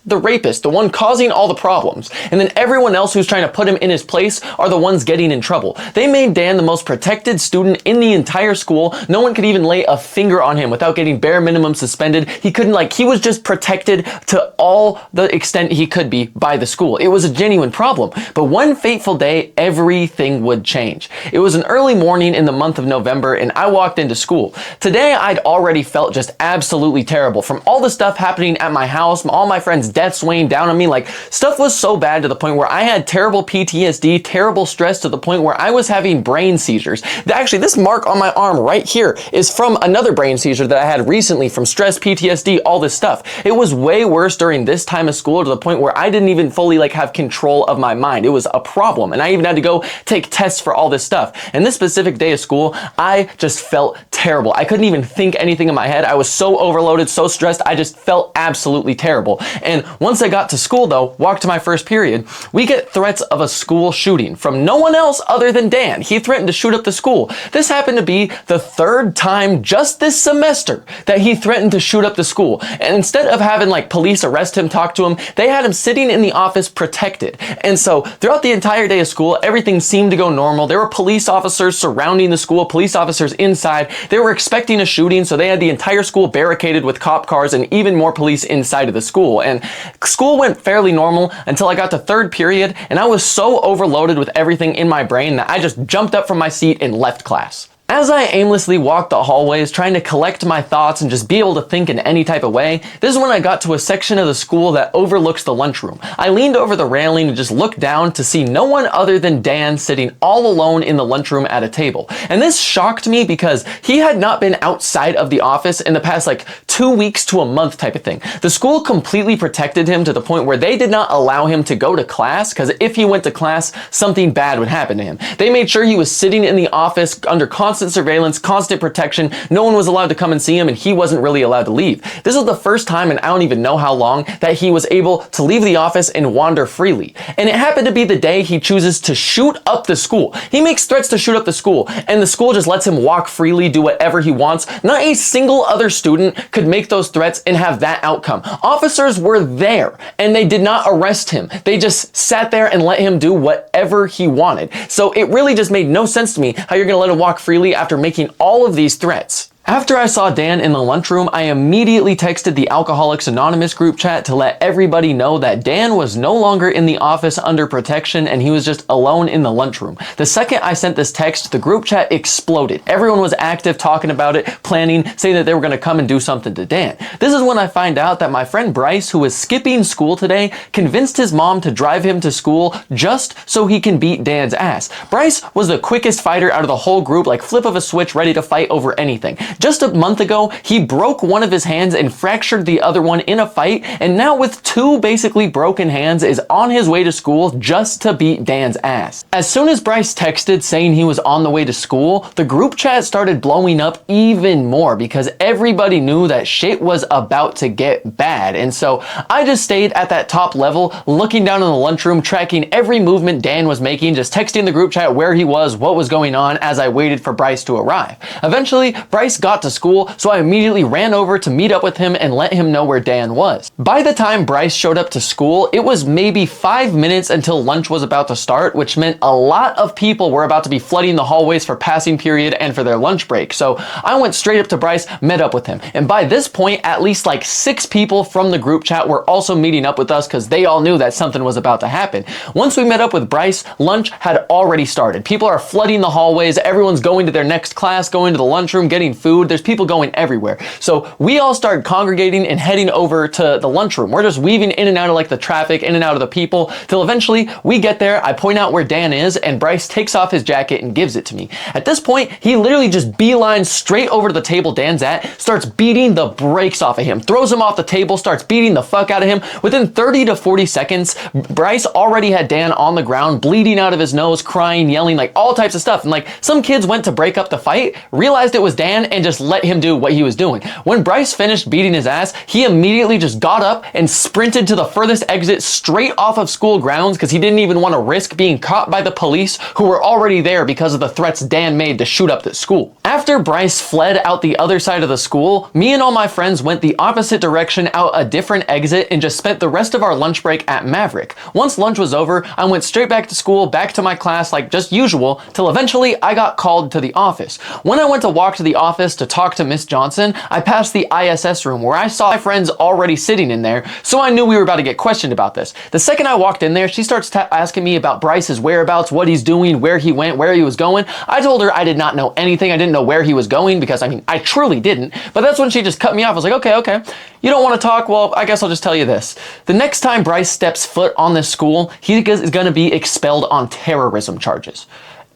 Speaker 1: the rapist, the one causing all the problems. And then everyone else who's trying to put him in his place are the ones getting in trouble. They made Dan the most protected student in the entire school. No one could even lay a finger on him without getting bare minimum suspended. He couldn't he was just protected to all the extent he could be by the school. It was a genuine problem. But one fateful day, everything would change. It was an early morning in the month of November and I walked into school. Today, I'd already felt just absolutely terrible from all the stuff happening at my house, all my friends' deaths weighing down on me. Stuff was so bad to the point where I had terrible PTSD, terrible stress to the point where I was having brain seizures. Actually, this mark on my arm right here is from another brain seizure that I had recently from stress, PTSD, all this stuff. It was way worse during this time of school to the point where I didn't even fully have control of my mind. It was a problem. And I even had to go take tests for all this stuff. And this specific day of school, I just felt terrible. I couldn't even think anything in my head. I was so overloaded, so stressed. I just felt absolutely terrible. And once I got to school though, walked to my first period, we get threats of a school shooting from no one else other than Dan. He threatened to shoot up the school. This happened to be the third time just this semester that he threatened to shoot up the school. And instead of having police arrest him, talk to him, they had him sitting in the office protected. And so throughout the entire day of school, everything seemed to go normal. There were police officers surrounding the school, police officers inside. They were expecting a shooting, so they had the entire school barricaded with cop cars and even more police inside of the school. And school went fairly normal until I got to third period, and I was so overloaded with everything in my brain that I just jumped up from my seat and left class. As I aimlessly walked the hallways trying to collect my thoughts and just be able to think in any type of way, this is when I got to a section of the school that overlooks the lunchroom. I leaned over the railing and just looked down to see no one other than Dan sitting all alone in the lunchroom at a table. And this shocked me because he had not been outside of the office in the past 2 weeks to a month type of thing. The school completely protected him to the point where they did not allow him to go to class because if he went to class, something bad would happen to him. They made sure he was sitting in the office under constant surveillance, constant protection. No one was allowed to come and see him and he wasn't really allowed to leave. This was the first time in I don't even know how long that he was able to leave the office and wander freely. And it happened to be the day he chooses to shoot up the school. He makes threats to shoot up the school and the school just lets him walk freely, do whatever he wants. Not a single other student could make those threats and have that outcome. Officers were there and they did not arrest him. They just sat there and let him do whatever he wanted. So it really just made no sense to me how you're gonna let him walk freely after making all of these threats. After I saw Dan in the lunchroom, I immediately texted the Alcoholics Anonymous group chat to let everybody know that Dan was no longer in the office under protection and he was just alone in the lunchroom. The second I sent this text, the group chat exploded. Everyone was active, talking about it, planning, saying that they were going to come and do something to Dan. This is when I find out that my friend Bryce, who was skipping school today, convinced his mom to drive him to school just so he can beat Dan's ass. Bryce was the quickest fighter out of the whole group, flip of a switch, ready to fight over anything. Just a month ago, he broke one of his hands and fractured the other one in a fight, and now with two basically broken hands is on his way to school just to beat Dan's ass. As soon as Bryce texted saying he was on the way to school, the group chat started blowing up even more because everybody knew that shit was about to get bad. And so I just stayed at that top level, looking down in the lunchroom, tracking every movement Dan was making, just texting the group chat where he was, what was going on as I waited for Bryce to arrive. Eventually, Bryce got to school, so I immediately ran over to meet up with him and let him know where Dan was. By the time Bryce showed up to school, it was maybe 5 minutes until lunch was about to start, which meant a lot of people were about to be flooding the hallways for passing period and for their lunch break. So I went straight up to Bryce, met up with him. And by this point, at least 6 people from the group chat were also meeting up with us because they all knew that something was about to happen. Once we met up with Bryce, lunch had already started. People are flooding the hallways. Everyone's going to their next class, going to the lunchroom, getting food. food. There's people going everywhere. So we all start congregating and heading over to the lunchroom. We're just weaving in and out of like the traffic, in and out of the people, till eventually we get there. I point out where Dan is, and Bryce takes off his jacket and gives it to me. At this point, he literally just beelines straight over to the table Dan's at, starts beating the brakes off of him, throws him off the table, starts beating the fuck out of him. Within 30 to 40 seconds, Bryce already had Dan on the ground, bleeding out of his nose, crying, yelling, like all types of stuff. And like some kids went to break up the fight, realized it was Dan, and just let him do what he was doing. When Bryce finished beating his ass, he immediately just got up and sprinted to the furthest exit straight off of school grounds because he didn't even want to risk being caught by the police who were already there because of the threats Dan made to shoot up the school. After Bryce fled out the other side of the school, me and all my friends went the opposite direction out a different exit and just spent the rest of our lunch break at Maverick. Once lunch was over, I went straight back to school, back to my class like just usual, till eventually I got called to the office. When I went to walk to the office to talk to Miss Johnson, I passed the ISS room where I saw my friends already sitting in there, so I knew we were about to get questioned about this. The second I walked in there, she starts asking me about Bryce's whereabouts, what he's doing, where he went, where he was going. I told her I did not know anything. I didn't know where he was going because, I mean, I truly didn't. But that's when she just cut me off. I was like, okay. You don't want to talk? Well, I guess I'll just tell you this. The next time Bryce steps foot on this school, he is going to be expelled on terrorism charges.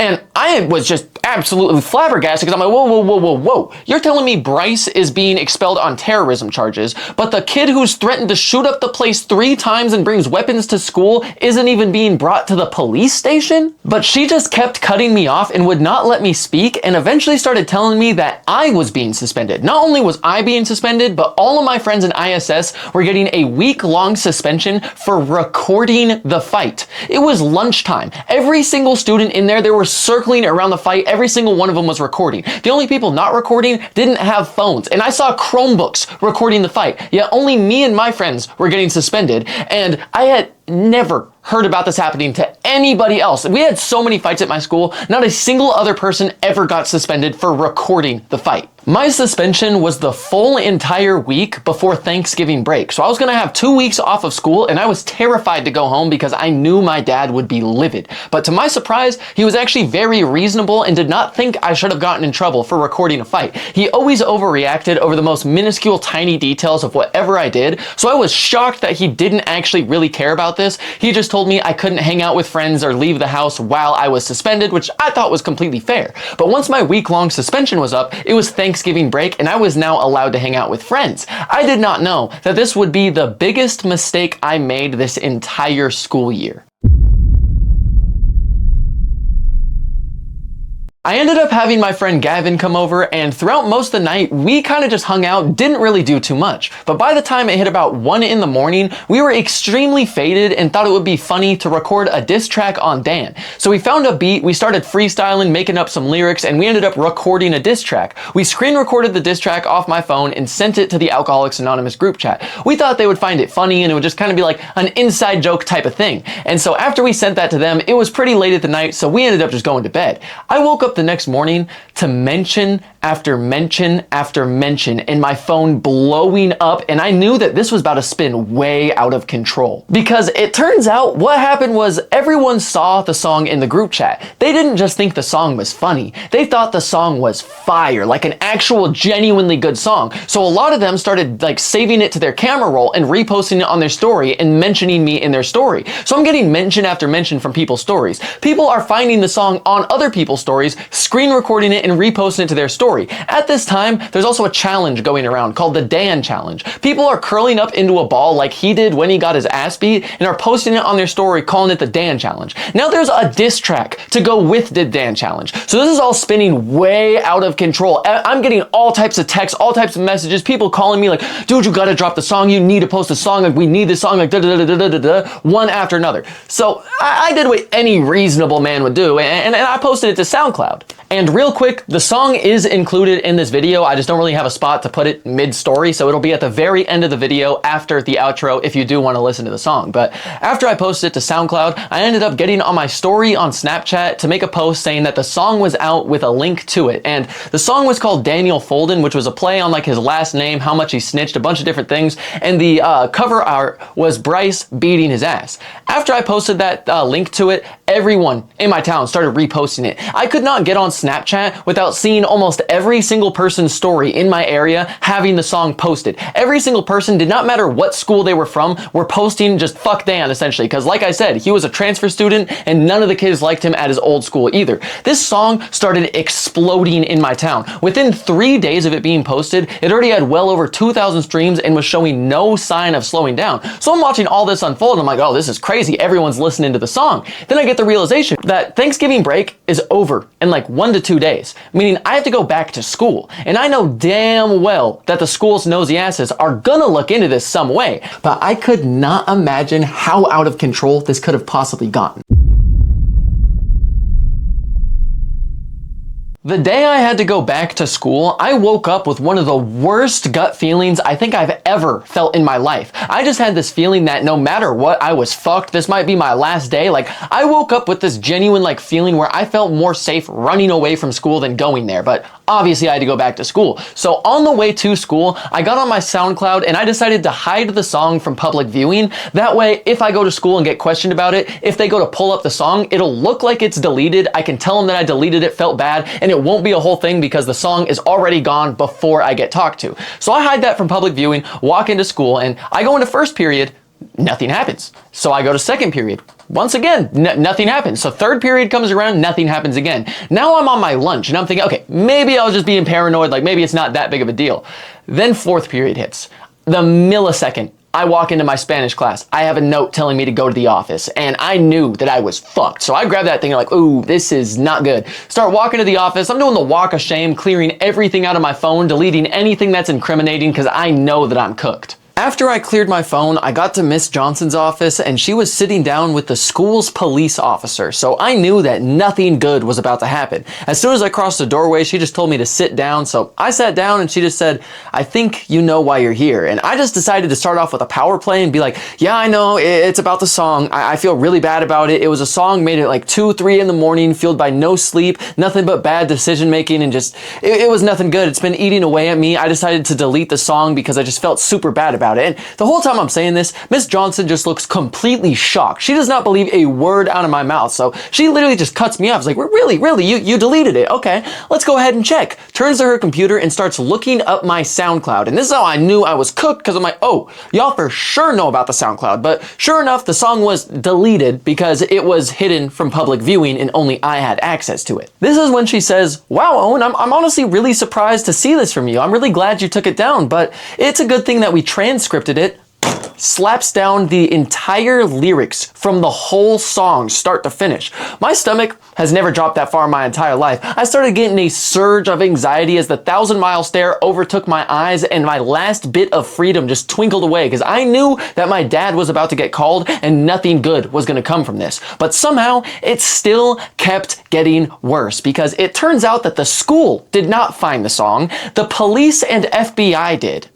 Speaker 1: And I was just absolutely flabbergasted because I'm like, whoa. You're telling me Bryce is being expelled on terrorism charges, but the kid who's threatened to shoot up the place 3 times and brings weapons to school isn't even being brought to the police station? But she just kept cutting me off and would not let me speak, and eventually started telling me that I was being suspended. Not only was I being suspended, but all of my friends in ISS were getting a week-long suspension for recording the fight. It was lunchtime. Every single student in there were circling around the fight. Every single one of them was recording. The only people not recording didn't have phones. And I saw Chromebooks recording the fight. Yet only me and my friends were getting suspended. And I had never heard about this happening to anybody else. We had so many fights at my school, not a single other person ever got suspended for recording the fight. My suspension was the full entire week before Thanksgiving break. So I was gonna have 2 weeks off of school, and I was terrified to go home because I knew my dad would be livid. But to my surprise, he was actually very reasonable and did not think I should have gotten in trouble for recording a fight. He always overreacted over the most minuscule tiny details of whatever I did. So I was shocked that he didn't actually really care about this. He just told me I couldn't hang out with friends or leave the house while I was suspended, which I thought was completely fair. But once my week-long suspension was up, it was Thanksgiving break and I was now allowed to hang out with friends. I did not know that this would be the biggest mistake I made this entire school year. I ended up having my friend Gavin come over, and throughout most of the night, we kind of just hung out, didn't really do too much. But by the time it hit about 1 in the morning, we were extremely faded and thought it would be funny to record a diss track on Dan. So we found a beat, we started freestyling, making up some lyrics, and we ended up recording a diss track. We screen recorded the diss track off my phone and sent it to the Alcoholics Anonymous group chat. We thought they would find it funny and it would just kind of be like an inside joke type of thing. And so after we sent that to them, it was pretty late at the night, so we ended up just going to bed. I woke up the next morning to mention after mention after mention and my phone blowing up, and I knew that this was about to spin way out of control. Because it turns out what happened was everyone saw the song in the group chat. They didn't just think the song was funny, they thought the song was fire, like an actual genuinely good song. So a lot of them started like saving it to their camera roll and reposting it on their story and mentioning me in their story. So I'm getting mention after mention from people's stories. People are finding the song on other people's stories, screen recording it and reposting it to their story. At this time, there's also a challenge going around called the Dan challenge. People are curling up into a ball like he did when he got his ass beat and are posting it on their story calling it the Dan challenge. Now there's a diss track to go with the Dan challenge. So this is all spinning way out of control. I'm getting all types of texts, all types of messages, people calling me like, dude, you gotta drop the song, you need to post a song, like we need this song, like one after another. So I did what any reasonable man would do and I posted it to SoundCloud. And real quick, the song is included in this video. I just don't really have a spot to put it mid-story, so it'll be at the very end of the video after the outro if you do want to listen to the song. But after I posted it to SoundCloud, I ended up getting on my story on Snapchat to make a post saying that the song was out with a link to it. And the song was called Daniel Folden, which was a play on like his last name, how much he snitched, a bunch of different things. And the cover art was Bryce beating his ass. After I posted that link to it, everyone in my town started reposting it. I could not get on Snapchat without seeing almost every single person's story in my area having the song posted. Every single person, did not matter what school they were from, were posting just fuck Dan essentially, because like I said, he was a transfer student and none of the kids liked him at his old school either. This song started exploding in my town. Within 3 days of it being posted, it already had well over 2,000 streams and was showing no sign of slowing down. So I'm watching all this unfold and I'm like, oh, this is crazy. Everyone's listening to the song. Then I get the realization that Thanksgiving break is over in like 1 to 2 days, meaning I have to go back to school. And I know damn well that the school's nosy asses are gonna look into this some way, but I could not imagine how out of control this could have possibly gotten. The day I had to go back to school, I woke up with one of the worst gut feelings I think I've ever felt in my life. I just had this feeling that no matter what, I was fucked. This might be my last day. Like, I woke up with this genuine like feeling where I felt more safe running away from school than going there. But obviously I had to go back to school. So on the way to school, I got on my SoundCloud and I decided to hide the song from public viewing. That way, if I go to school and get questioned about it, if they go to pull up the song, it'll look like it's deleted. I can tell them that I deleted it, felt bad, and it won't be a whole thing because the song is already gone before I get talked to. So I hide that from public viewing, walk into school, and I go into first period, nothing happens. So I go to second period. Once again, nothing happens. So third period comes around, nothing happens again. Now I'm on my lunch and I'm thinking, okay, maybe I was just being paranoid, like maybe it's not that big of a deal. Then fourth period hits. The millisecond I walk into my Spanish class, I have a note telling me to go to the office, and I knew that I was fucked. So I grabbed that thing and like, ooh, this is not good. Start walking to the office. I'm doing the walk of shame, clearing everything out of my phone, deleting anything that's incriminating because I know that I'm cooked. After I cleared my phone, I got to Miss Johnson's office and she was sitting down with the school's police officer, so I knew that nothing good was about to happen. As soon as I crossed the doorway, she just told me to sit down, so I sat down and she just said, I think you know why you're here. And I just decided to start off with a power play and be like, yeah, I know, it's about the song. I feel really bad about it. It was a song made at like 2, 3 in the morning, fueled by no sleep, nothing but bad decision making, and just, it was nothing good. It's been eating away at me. I decided to delete the song because I just felt super bad about it. And the whole time I'm saying this, Miss Johnson just looks completely shocked. She does not believe a word out of my mouth. So she literally just cuts me off. It's like, really, you deleted it. Okay, let's go ahead and check. Turns to her computer and starts looking up my SoundCloud. And this is how I knew I was cooked, because I'm like, oh, y'all for sure know about the SoundCloud. But sure enough, the song was deleted because it was hidden from public viewing and only I had access to it. This is when she says, wow, Owen, I'm honestly really surprised to see this from you. I'm really glad you took it down, but it's a good thing that we transcripted it. Slaps down the entire lyrics from the whole song, start to finish. My stomach has never dropped that far in my entire life. I started getting a surge of anxiety as the 1,000-mile stare overtook my eyes and my last bit of freedom just twinkled away because I knew that my dad was about to get called and nothing good was going to come from this. But somehow it still kept getting worse because it turns out that the school did not find the song. The police and FBI did.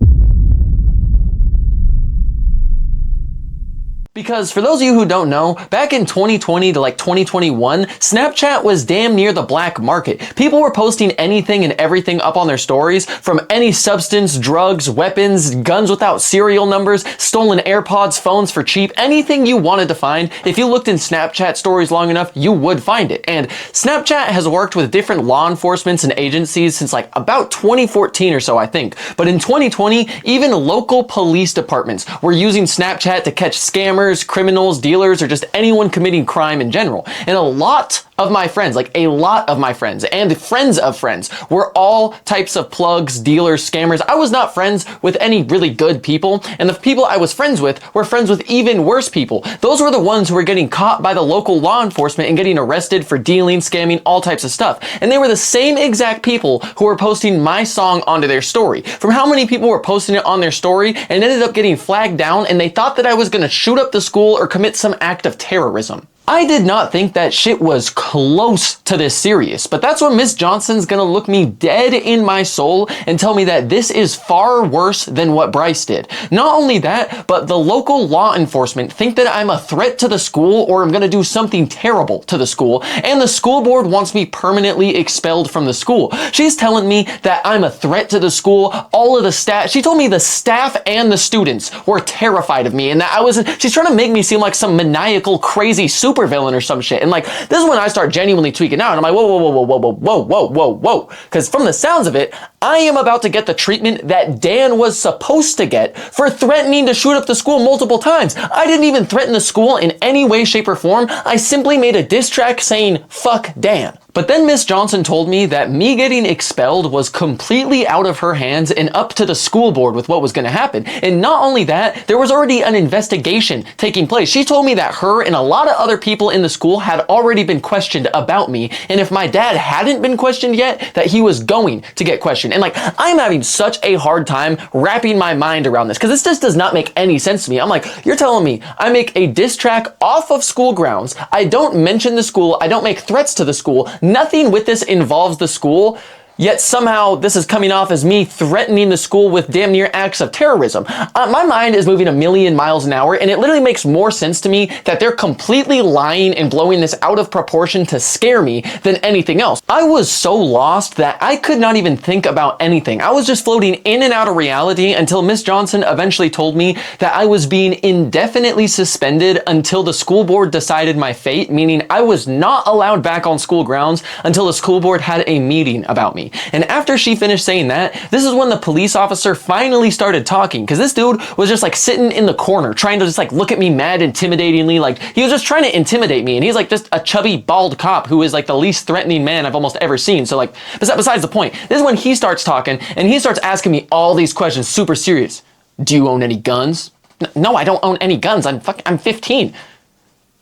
Speaker 1: Because for those of you who don't know, back in 2020 to like 2021, Snapchat was damn near the black market. People were posting anything and everything up on their stories, from any substance, drugs, weapons, guns without serial numbers, stolen AirPods, phones for cheap, anything you wanted to find. If you looked in Snapchat stories long enough, you would find it. And Snapchat has worked with different law enforcements and agencies since like about 2014 or so, I think. But in 2020, even local police departments were using Snapchat to catch scammers, criminals, dealers, or just anyone committing crime in general. And a lot of my friends, like a lot of my friends and friends of friends, were all types of plugs, dealers, scammers. I was not friends with any really good people, and the people I was friends with were friends with even worse people. Those were the ones who were getting caught by the local law enforcement and getting arrested for dealing, scamming, all types of stuff. And they were the same exact people who were posting my song onto their story. From how many people were posting it on their story and ended up getting flagged down, and they thought that I was gonna shoot up the school or commit some act of terrorism. I did not think that shit was close to this serious, but that's when Miss Johnson's gonna look me dead in my soul and tell me that this is far worse than what Bryce did. Not only that, but the local law enforcement think that I'm a threat to the school or I'm gonna do something terrible to the school, and the school board wants me permanently expelled from the school. She's telling me that I'm a threat to the school. All of the staff, she told me the staff and the students were terrified of me, and that she's trying to make me seem like some maniacal, crazy super supervillain or some shit. And like, this is when I start genuinely tweaking out. And I'm like, whoa, whoa, whoa, whoa, whoa, whoa, whoa, whoa, whoa. Because from the sounds of it, I am about to get the treatment that Dan was supposed to get for threatening to shoot up the school multiple times. I didn't even threaten the school in any way, shape, or form. I simply made a diss track saying, fuck Dan. But then Miss Johnson told me that me getting expelled was completely out of her hands and up to the school board with what was going to happen. And not only that, there was already an investigation taking place. She told me that her and a lot of other people in the school had already been questioned about me. And if my dad hadn't been questioned yet, that he was going to get questioned. And like, I'm having such a hard time wrapping my mind around this because this just does not make any sense to me. I'm like, you're telling me I make a diss track off of school grounds. I don't mention the school. I don't make threats to the school. Nothing with this involves the school, yet somehow this is coming off as me threatening the school with damn near acts of terrorism. My mind is moving a million miles an hour, and it literally makes more sense to me that they're completely lying and blowing this out of proportion to scare me than anything else. I was so lost that I could not even think about anything. I was just floating in and out of reality until Miss Johnson eventually told me that I was being indefinitely suspended until the school board decided my fate, meaning I was not allowed back on school grounds until the school board had a meeting about me. And after she finished saying that, this is when the police officer finally started talking, because this dude was just like sitting in the corner trying to just like look at me mad intimidatingly, like he was just trying to intimidate me. And he's like just a chubby bald cop who is like the least threatening man I've almost ever seen. So like, besides the point, this is when he starts talking and he starts asking me all these questions, super serious. Do you own any guns? No, I don't own any guns. I'm 15.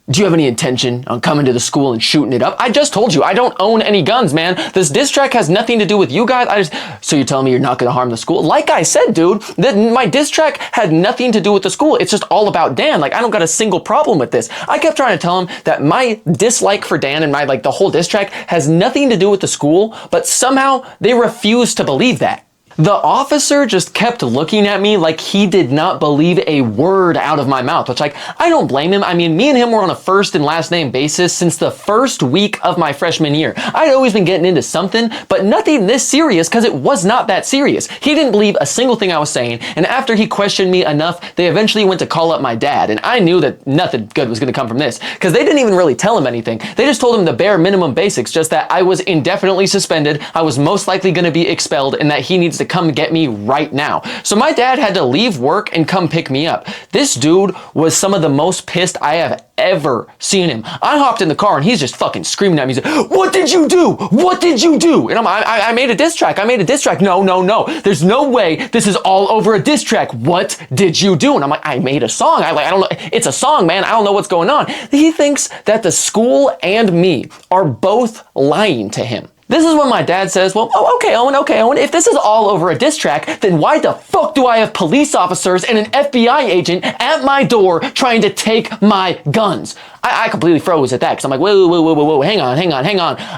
Speaker 1: Do you have any intention on coming to the school and shooting it up? I just told you, I don't own any guns, man. This diss track has nothing to do with you guys. So you're telling me you're not gonna harm the school? Like I said, dude, my diss track had nothing to do with the school. It's just all about Dan. Like, I don't got a single problem with this. I kept trying to tell him that my dislike for Dan and the whole diss track has nothing to do with the school, but somehow they refused to believe that. The officer just kept looking at me like he did not believe a word out of my mouth, which, like, I don't blame him. I mean, me and him were on a first and last name basis since the first week of my freshman year. I'd always been getting into something, but nothing this serious because it was not that serious. He didn't believe a single thing I was saying, and after he questioned me enough, they eventually went to call up my dad, and I knew that nothing good was going to come from this because they didn't even really tell him anything. They just told him the bare minimum basics, just that I was indefinitely suspended, I was most likely going to be expelled, and that he needs to come get me right now. So my dad had to leave work and come pick me up. This dude was some of the most pissed I have ever seen him. I hopped in the car and he's just fucking screaming at me. He's like, what did you do? What did you do? And I made a diss track. I made a diss track. No. There's no way this is all over a diss track. What did you do? And I'm like, I made a song. I don't know. It's a song, man. I don't know what's going on. He thinks that the school and me are both lying to him. This is when my dad says, well, okay, Owen, if this is all over a diss track, then why the fuck do I have police officers and an FBI agent at my door trying to take my guns? I completely froze at that because I'm like, whoa, hang on.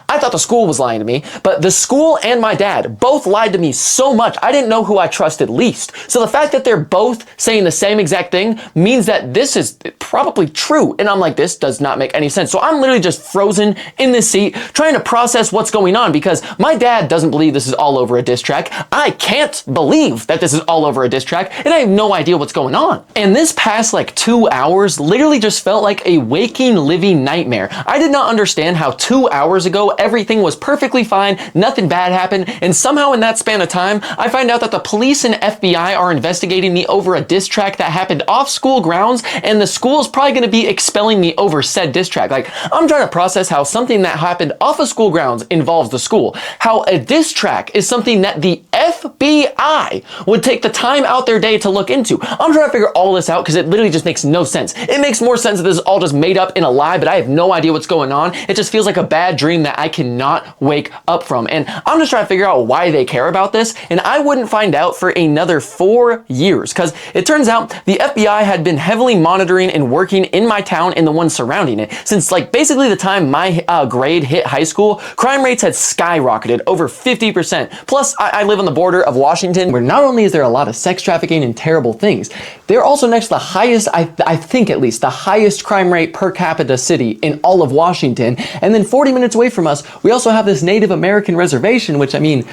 Speaker 1: I thought the school was lying to me, but the school and my dad both lied to me so much, I didn't know who I trusted least. So the fact that they're both saying the same exact thing means that this is probably true. And I'm like, this does not make any sense. So I'm literally just frozen in this seat trying to process what's going on because my dad doesn't believe this is all over a diss track. I can't believe that this is all over a diss track, and I have no idea what's going on. And this past like 2 hours literally just felt like a waking living nightmare. I did not understand how 2 hours ago everything was perfectly fine, nothing bad happened, and somehow in that span of time I find out that the police and FBI are investigating me over a diss track that happened off school grounds, and the school is probably going to be expelling me over said diss track. Like, I'm trying to process how something that happened off of school grounds involves the school, how a diss track is something that the FBI would take the time out their day to look into. I'm trying to figure all this out because it literally just makes no sense. It makes more sense that this is all just made up in a lie, but I have no idea what's going on. It just feels like a bad dream that I cannot wake up from. And I'm just trying to figure out why they care about this, and I wouldn't find out for another 4 years because it turns out the FBI had been heavily monitoring and working in my town and the ones surrounding it since like basically the time my grade hit high school. Crime rates had skyrocketed over 50%. Plus, I live on the border of Washington, where not only is there a lot of sex trafficking and terrible things, they're also next to the highest, I think at least, the highest crime rate per capita city in all of Washington. And then 40 minutes away from us, we also have this Native American reservation, which, I mean,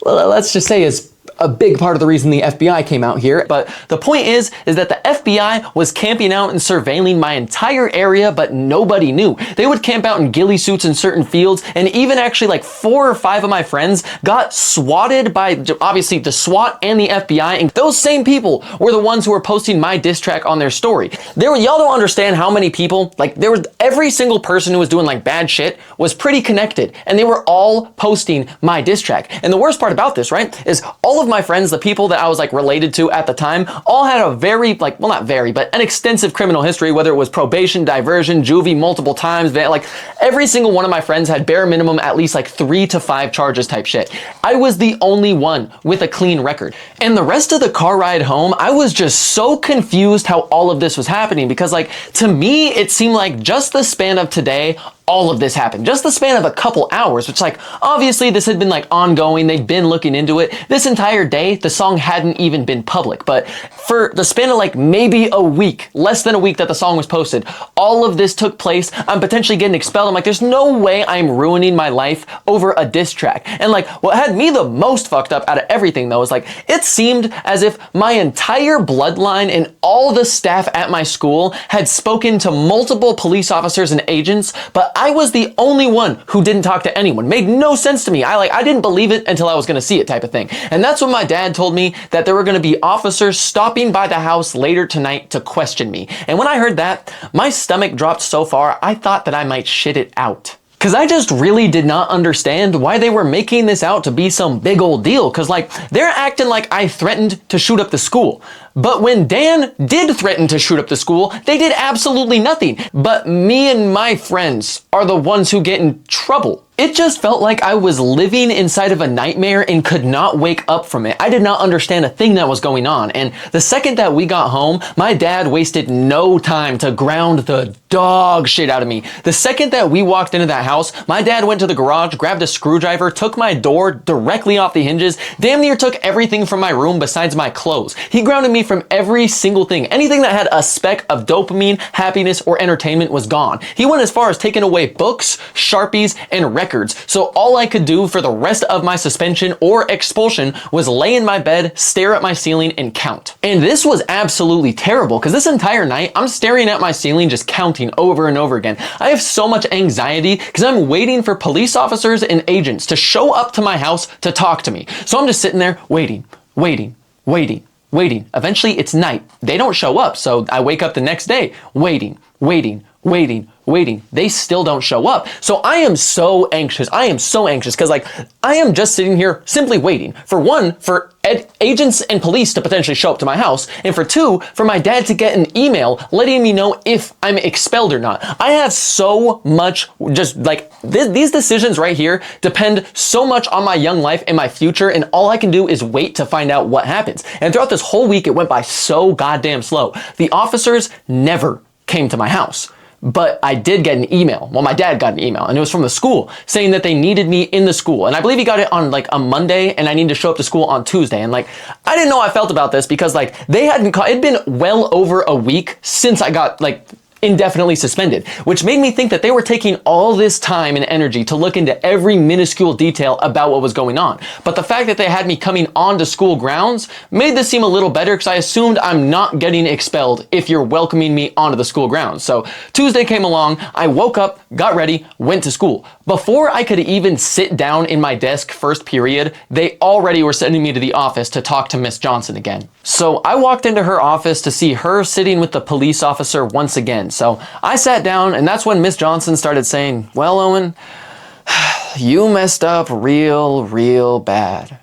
Speaker 1: let's just say is a big part of the reason the FBI came out here. But the point is that the FBI was camping out and surveilling my entire area, but nobody knew. They would camp out in ghillie suits in certain fields, and even actually like 4 or 5 of my friends got swatted by obviously the SWAT and the FBI, and those same people were the ones who were posting my diss track on their story. Y'all don't understand how many people, like there was every single person who was doing like bad shit was pretty connected, and they were all posting my diss track. And the worst part about this, right, is all of my friends, the people that I was like related to at the time, all had a very like, well, not very, but an extensive criminal history, whether it was probation, diversion, juvie multiple times, like every single one of my friends had bare minimum at least like 3 to 5 charges type shit. I was the only one with a clean record. And the rest of the car ride home, I was just so confused how all of this was happening, because like to me, it seemed like just the span of today, all of this happened. Just the span of a couple hours, which like, obviously this had been like ongoing. They've been looking into it. This entire day, the song hadn't even been public, but for the span of like maybe a week, less than a week that the song was posted, all of this took place. I'm potentially getting expelled. I'm like, there's no way I'm ruining my life over a diss track. And like, what had me the most fucked up out of everything though, is like, it seemed as if my entire bloodline and all the staff at my school had spoken to multiple police officers and agents, but I was the only one who didn't talk to anyone. Made no sense to me. I didn't believe it until I was gonna see it type of thing. And that's when my dad told me that there were gonna be officers stopping by the house later tonight to question me. And when I heard that, my stomach dropped so far, I thought that I might shit it out. Cause I just really did not understand why they were making this out to be some big old deal. Cause like, they're acting like I threatened to shoot up the school. But when Dan did threaten to shoot up the school, they did absolutely nothing. But me and my friends are the ones who get in trouble. It just felt like I was living inside of a nightmare and could not wake up from it. I did not understand a thing that was going on. And the second that we got home, my dad wasted no time to ground the dog shit out of me. The second that we walked into that house, my dad went to the garage, grabbed a screwdriver, took my door directly off the hinges, damn near took everything from my room besides my clothes. He grounded me from every single thing. Anything that had a speck of dopamine, happiness, or entertainment was gone. He went as far as taking away books, Sharpies, and records. So all I could do for the rest of my suspension or expulsion was lay in my bed, stare at my ceiling, and count. And this was absolutely terrible, because this entire night, I'm staring at my ceiling just counting over and over again. I have so much anxiety because I'm waiting for police officers and agents to show up to my house to talk to me. So I'm just sitting there waiting. Eventually it's night. They don't show up. So I wake up the next day waiting. They still don't show up. So I am so anxious. Because like, I am just sitting here simply waiting for one, for agents and police to potentially show up to my house, and for 2, for my dad to get an email letting me know if I'm expelled or not. I have so much, just like these decisions right here depend so much on my young life and my future, and all I can do is wait to find out what happens. And throughout this whole week, it went by so goddamn slow. The officers never came to my house. But I did get an email. Well, my dad got an email, and it was from the school saying that they needed me in the school. And I believe he got it on like a Monday, and I needed to show up to school on Tuesday. And like, I didn't know how I felt about this, because like they hadn't it'd been well over a week since I got like indefinitely suspended, which made me think that they were taking all this time and energy to look into every minuscule detail about what was going on. But the fact that they had me coming onto school grounds made this seem a little better, because I assumed I'm not getting expelled if you're welcoming me onto the school grounds. So Tuesday came along, I woke up, got ready, went to school. Before I could even sit down in my desk first period, they already were sending me to the office to talk to Miss Johnson again. So I walked into her office to see her sitting with the police officer once again. So I sat down, and that's when Miss Johnson started saying, "Well, Owen, you messed up real bad.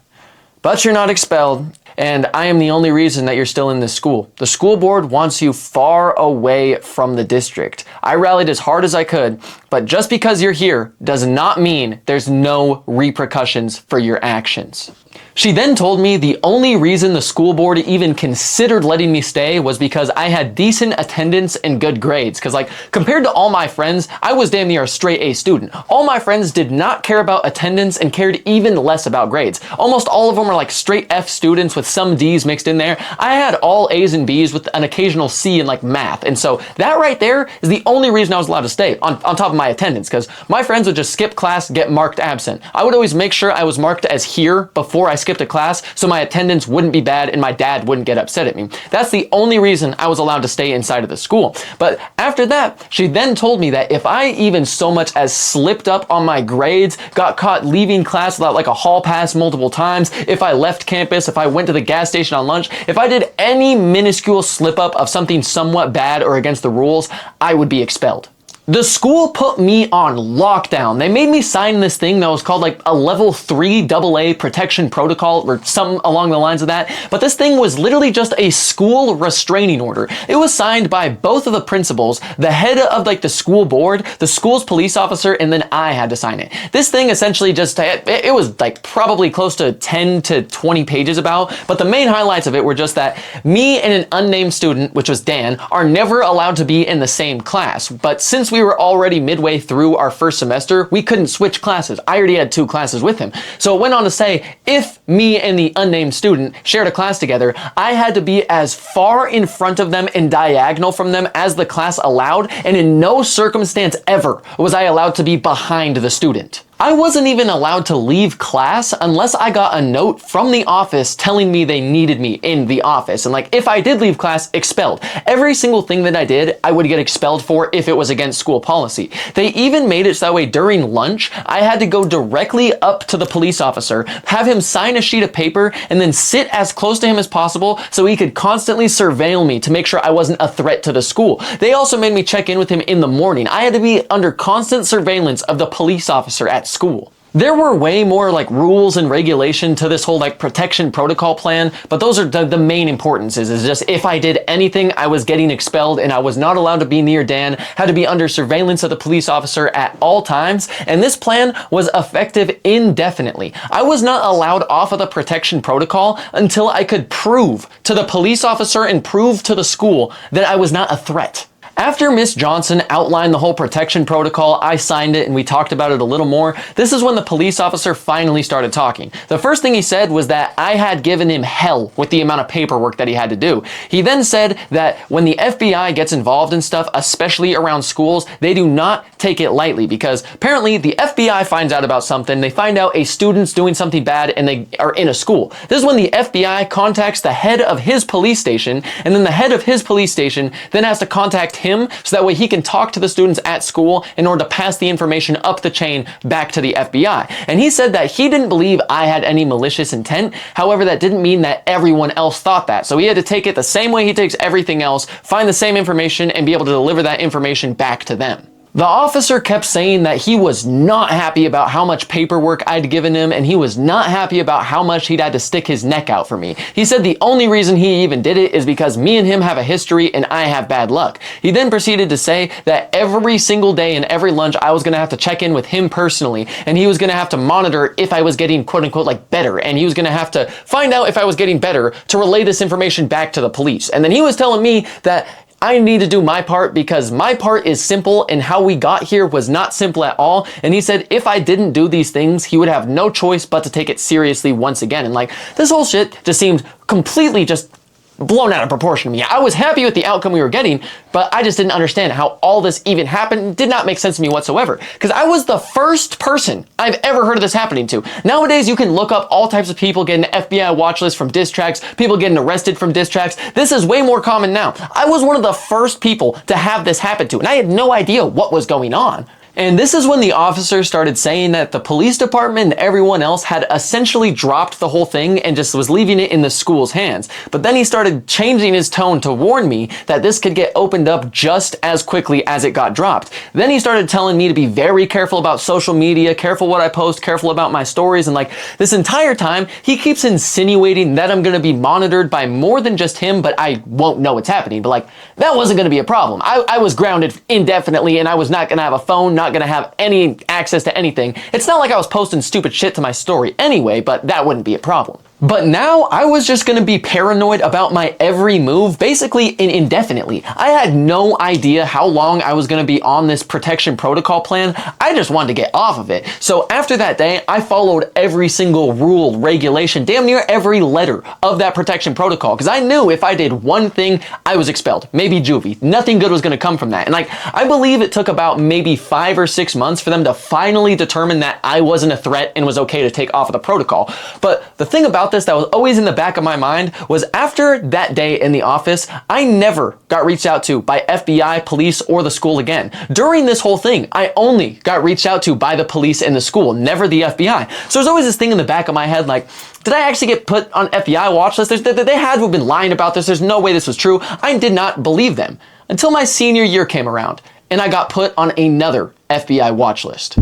Speaker 1: But you're not expelled, and I am the only reason that you're still in this school. The school board wants you far away from the district. I rallied as hard as I could, but just because you're here does not mean there's no repercussions for your actions." She then told me the only reason the school board even considered letting me stay was because I had decent attendance and good grades. Because like, compared to all my friends, I was damn near a straight A student. All my friends did not care about attendance and cared even less about grades. Almost all of them were like straight F students with some D's mixed in there. I had all A's and B's with an occasional C in like math. And so that right there is the only reason I was allowed to stay, on top of my attendance, because my friends would just skip class, get marked absent. I would always make sure I was marked as here before I skipped a class so my attendance wouldn't be bad and my dad wouldn't get upset at me. That's the only reason I was allowed to stay inside of the school. But after that, she then told me that if I even so much as slipped up on my grades, got caught leaving class without like a hall pass multiple times, if I left campus, if I went to the gas station on lunch, if I did any minuscule slip up of something somewhat bad or against the rules, I would be expelled. The school put me on lockdown. They made me sign this thing that was called like a level 3 AA protection protocol or something along the lines of that. But this thing was literally just a school restraining order. It was signed by both of the principals, the head of like the school board, the school's police officer, and then I had to sign it. This thing essentially just, it was like probably close to 10 to 20 pages about, but the main highlights of it were just that me and an unnamed student, which was Dan, are never allowed to be in the same class. But since we were already midway through our first semester, we couldn't switch classes. I already had 2 classes with him. So it went on to say, if me and the unnamed student shared a class together, I had to be as far in front of them and diagonal from them as the class allowed, and in no circumstance ever was I allowed to be behind the student. I wasn't even allowed to leave class unless I got a note from the office telling me they needed me in the office. And like, if I did leave class, expelled. Every single thing that I did, I would get expelled for if it was against school policy. They even made it so that way during lunch, I had to go directly up to the police officer, have him sign a sheet of paper, and then sit as close to him as possible so he could constantly surveil me to make sure I wasn't a threat to the school. They also made me check in with him in the morning. I had to be under constant surveillance of the police officer at school. There were way more like rules and regulation to this whole like protection protocol plan, but those are the main importances is just if I did anything, I was getting expelled and I was not allowed to be near Dan, had to be under surveillance of the police officer at all times, and this plan was effective indefinitely. I was not allowed off of the protection protocol until I could prove to the police officer and prove to the school that I was not a threat. After Miss Johnson outlined the whole protection protocol, I signed it and we talked about it a little more. This is when the police officer finally started talking. The first thing he said was that I had given him hell with the amount of paperwork that he had to do. He then said that when the FBI gets involved in stuff, especially around schools, they do not take it lightly because apparently the FBI finds out about something, they find out a student's doing something bad and they are in a school. This is when the FBI contacts the head of his police station, and then the head of his police station then has to contact him so that way he can talk to the students at school in order to pass the information up the chain back to the FBI. And he said that he didn't believe I had any malicious intent. However, that didn't mean that everyone else thought that. So he had to take it the same way he takes everything else, find the same information, and be able to deliver that information back to them. The officer kept saying that he was not happy about how much paperwork I'd given him, and he was not happy about how much he'd had to stick his neck out for me. He said the only reason he even did it is because me and him have a history and I have bad luck. He then proceeded to say that every single day and every lunch I was going to have to check in with him personally, and he was going to have to monitor if I was getting quote unquote like better, and he was going to have to find out if I was getting better to relay this information back to the police. And then he was telling me that I need to do my part because my part is simple and how we got here was not simple at all. And he said if I didn't do these things, he would have no choice but to take it seriously once again. And like, this whole shit just seemed completely just blown out of proportion to me. I was happy with the outcome we were getting, but I just didn't understand how all this even happened. It did not make sense to me whatsoever because I was the first person I've ever heard of this happening to. Nowadays, you can look up all types of people getting an FBI watch list from diss tracks, people getting arrested from diss tracks. This is way more common now. I was one of the first people to have this happen to, and I had no idea what was going on. And this is when the officer started saying that the police department and everyone else had essentially dropped the whole thing and just was leaving it in the school's hands. But then he started changing his tone to warn me that this could get opened up just as quickly as it got dropped. Then he started telling me to be very careful about social media, careful what I post, careful about my stories. And like this entire time, he keeps insinuating that I'm going to be monitored by more than just him, but I won't know what's happening. But like, that wasn't going to be a problem. I was grounded indefinitely and I was not going to have a phone, not going to have any access to anything. It's not like I was posting stupid shit to my story anyway, but that wouldn't be a problem. But now I was just gonna be paranoid about my every move, basically indefinitely. I had no idea how long I was gonna be on this protection protocol plan. I just wanted to get off of it. So after that day, I followed every single rule, regulation, damn near every letter of that protection protocol, because I knew if I did one thing, I was expelled, maybe juvie. Nothing good was gonna come from that. And like, I believe it took about maybe 5 or 6 months for them to finally determine that I wasn't a threat and was okay to take off of the protocol. But the thing about this that was always in the back of my mind was after that day in the office, I never got reached out to by FBI, police, or the school again. During this whole thing, I only got reached out to by the police and the school, never the FBI. So there's always this thing in the back of my head like, did I actually get put on FBI watch list? They had to have been lying about this. There's no way this was true. I did not believe them until my senior year came around and I got put on another FBI watch list.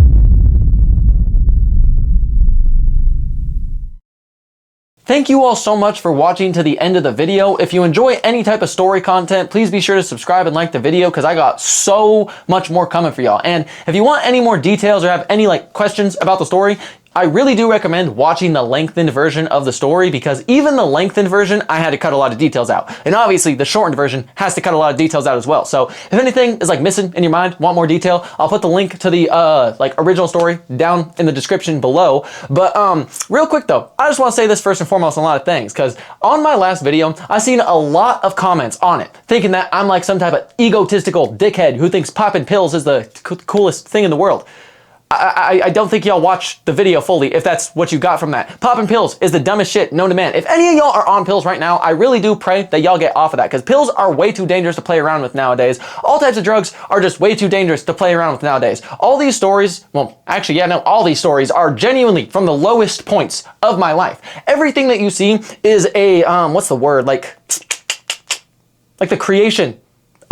Speaker 1: Thank you all so much for watching to the end of the video. If you enjoy any type of story content, please be sure to subscribe and like the video because I got so much more coming for y'all. And if you want any more details or have any questions about the story, I really do recommend watching the lengthened version of the story because even the lengthened version, I had to cut a lot of details out. And obviously the shortened version has to cut a lot of details out as well. So if anything is missing in your mind, want more detail, I'll put the link to the original story down in the description below. But real quick though, I just want to say this first and foremost on a lot of things because on my last video, I seen a lot of comments on it thinking that I'm like some type of egotistical dickhead who thinks popping pills is the coolest thing in the world. I don't think y'all watched the video fully if that's what you got from that. Popping pills is the dumbest shit known to man. If any of y'all are on pills right now, I really do pray that y'all get off of that because pills are way too dangerous to play around with nowadays. All types of drugs are just way too dangerous to play around with nowadays. All these stories, well, actually, yeah, no, all these stories are genuinely from the lowest points of my life. Everything that you see is a, what's the word? Like the creation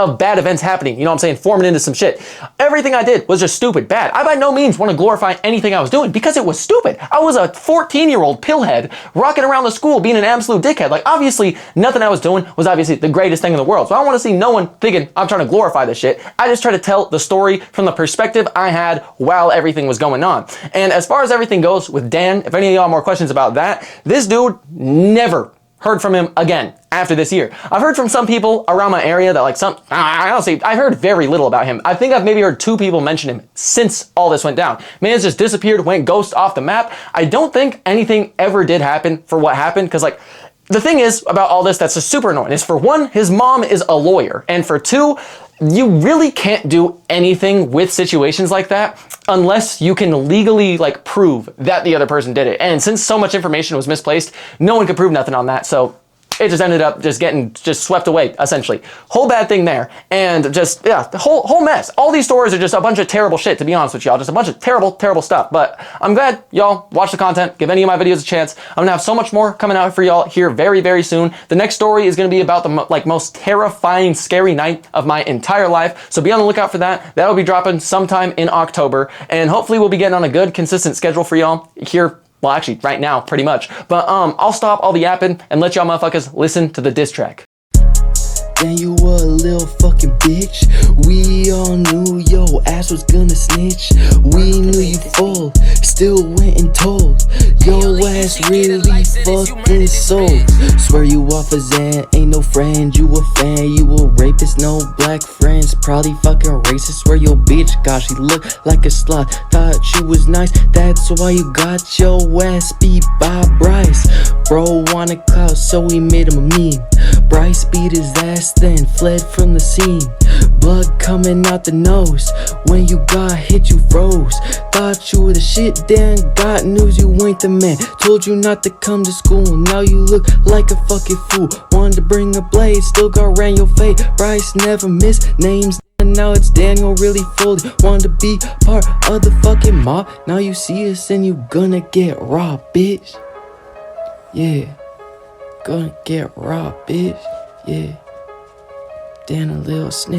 Speaker 1: of bad events happening, you know what I'm saying, forming into some shit. Everything I did was just stupid, bad. I by no means want to glorify anything I was doing because it was stupid. I was a 14-year-old pillhead rocking around the school being an absolute dickhead. Like obviously nothing I was doing was obviously the greatest thing in the world. So I don't want to see no one thinking I'm trying to glorify this shit. I just try to tell the story from the perspective I had while everything was going on. And as far as everything goes with Dan, if any of y'all have more questions about that, this dude never heard from him again after this year. I've heard from some people around my area that honestly, I've heard very little about him. I think I've maybe heard 2 people mention him since all this went down. Man's just disappeared, went ghost off the map. I don't think anything ever did happen for what happened because the thing is about all this that's just super annoying is for one, his mom is a lawyer. And for 2, you really can't do anything with situations like that unless you can legally prove that the other person did it. And since so much information was misplaced, no one could prove nothing on that. So it just ended up just getting swept away, essentially. Whole bad thing there. And just, yeah, the whole mess. All these stories are just a bunch of terrible shit, to be honest with y'all. Just a bunch of terrible, terrible stuff. But I'm glad y'all watch the content, give any of my videos a chance. I'm gonna have so much more coming out for y'all here very, very soon. The next story is gonna be about the most terrifying, scary night of my entire life. So be on the lookout for that. That'll be dropping sometime in October. And hopefully we'll be getting on a good, consistent schedule for y'all here. Well, actually, right now, pretty much. But I'll stop all the yapping and let y'all motherfuckers listen to the diss track.
Speaker 2: Then you were a little fucking bitch. We all knew your ass was gonna snitch. We knew you full, still went and told your ass really fucking sold. Swear you off a Zan, ain't no friend, you a fan, you a rapist, no black friends, probably fucking racist. Swear your bitch, gosh, she looked like a slut, thought she was nice, that's why you got your ass beat by Bryce. Bro wanted clout, so we made him a meme. Bryce beat his ass, then fled from the scene. Blood coming out the nose. When you got hit, you froze. Thought you were the shit, then got news you ain't the man. Told you not to come to school, now you look like a fucking fool. Wanted to bring a blade, still got ran your fate. Bryce never missed names. Now it's Daniel really folded. Wanted to be part of the fucking mob. Now you see us and you gonna get robbed, bitch. Yeah. Gonna get robbed, bitch. Yeah. Dan a little snitch.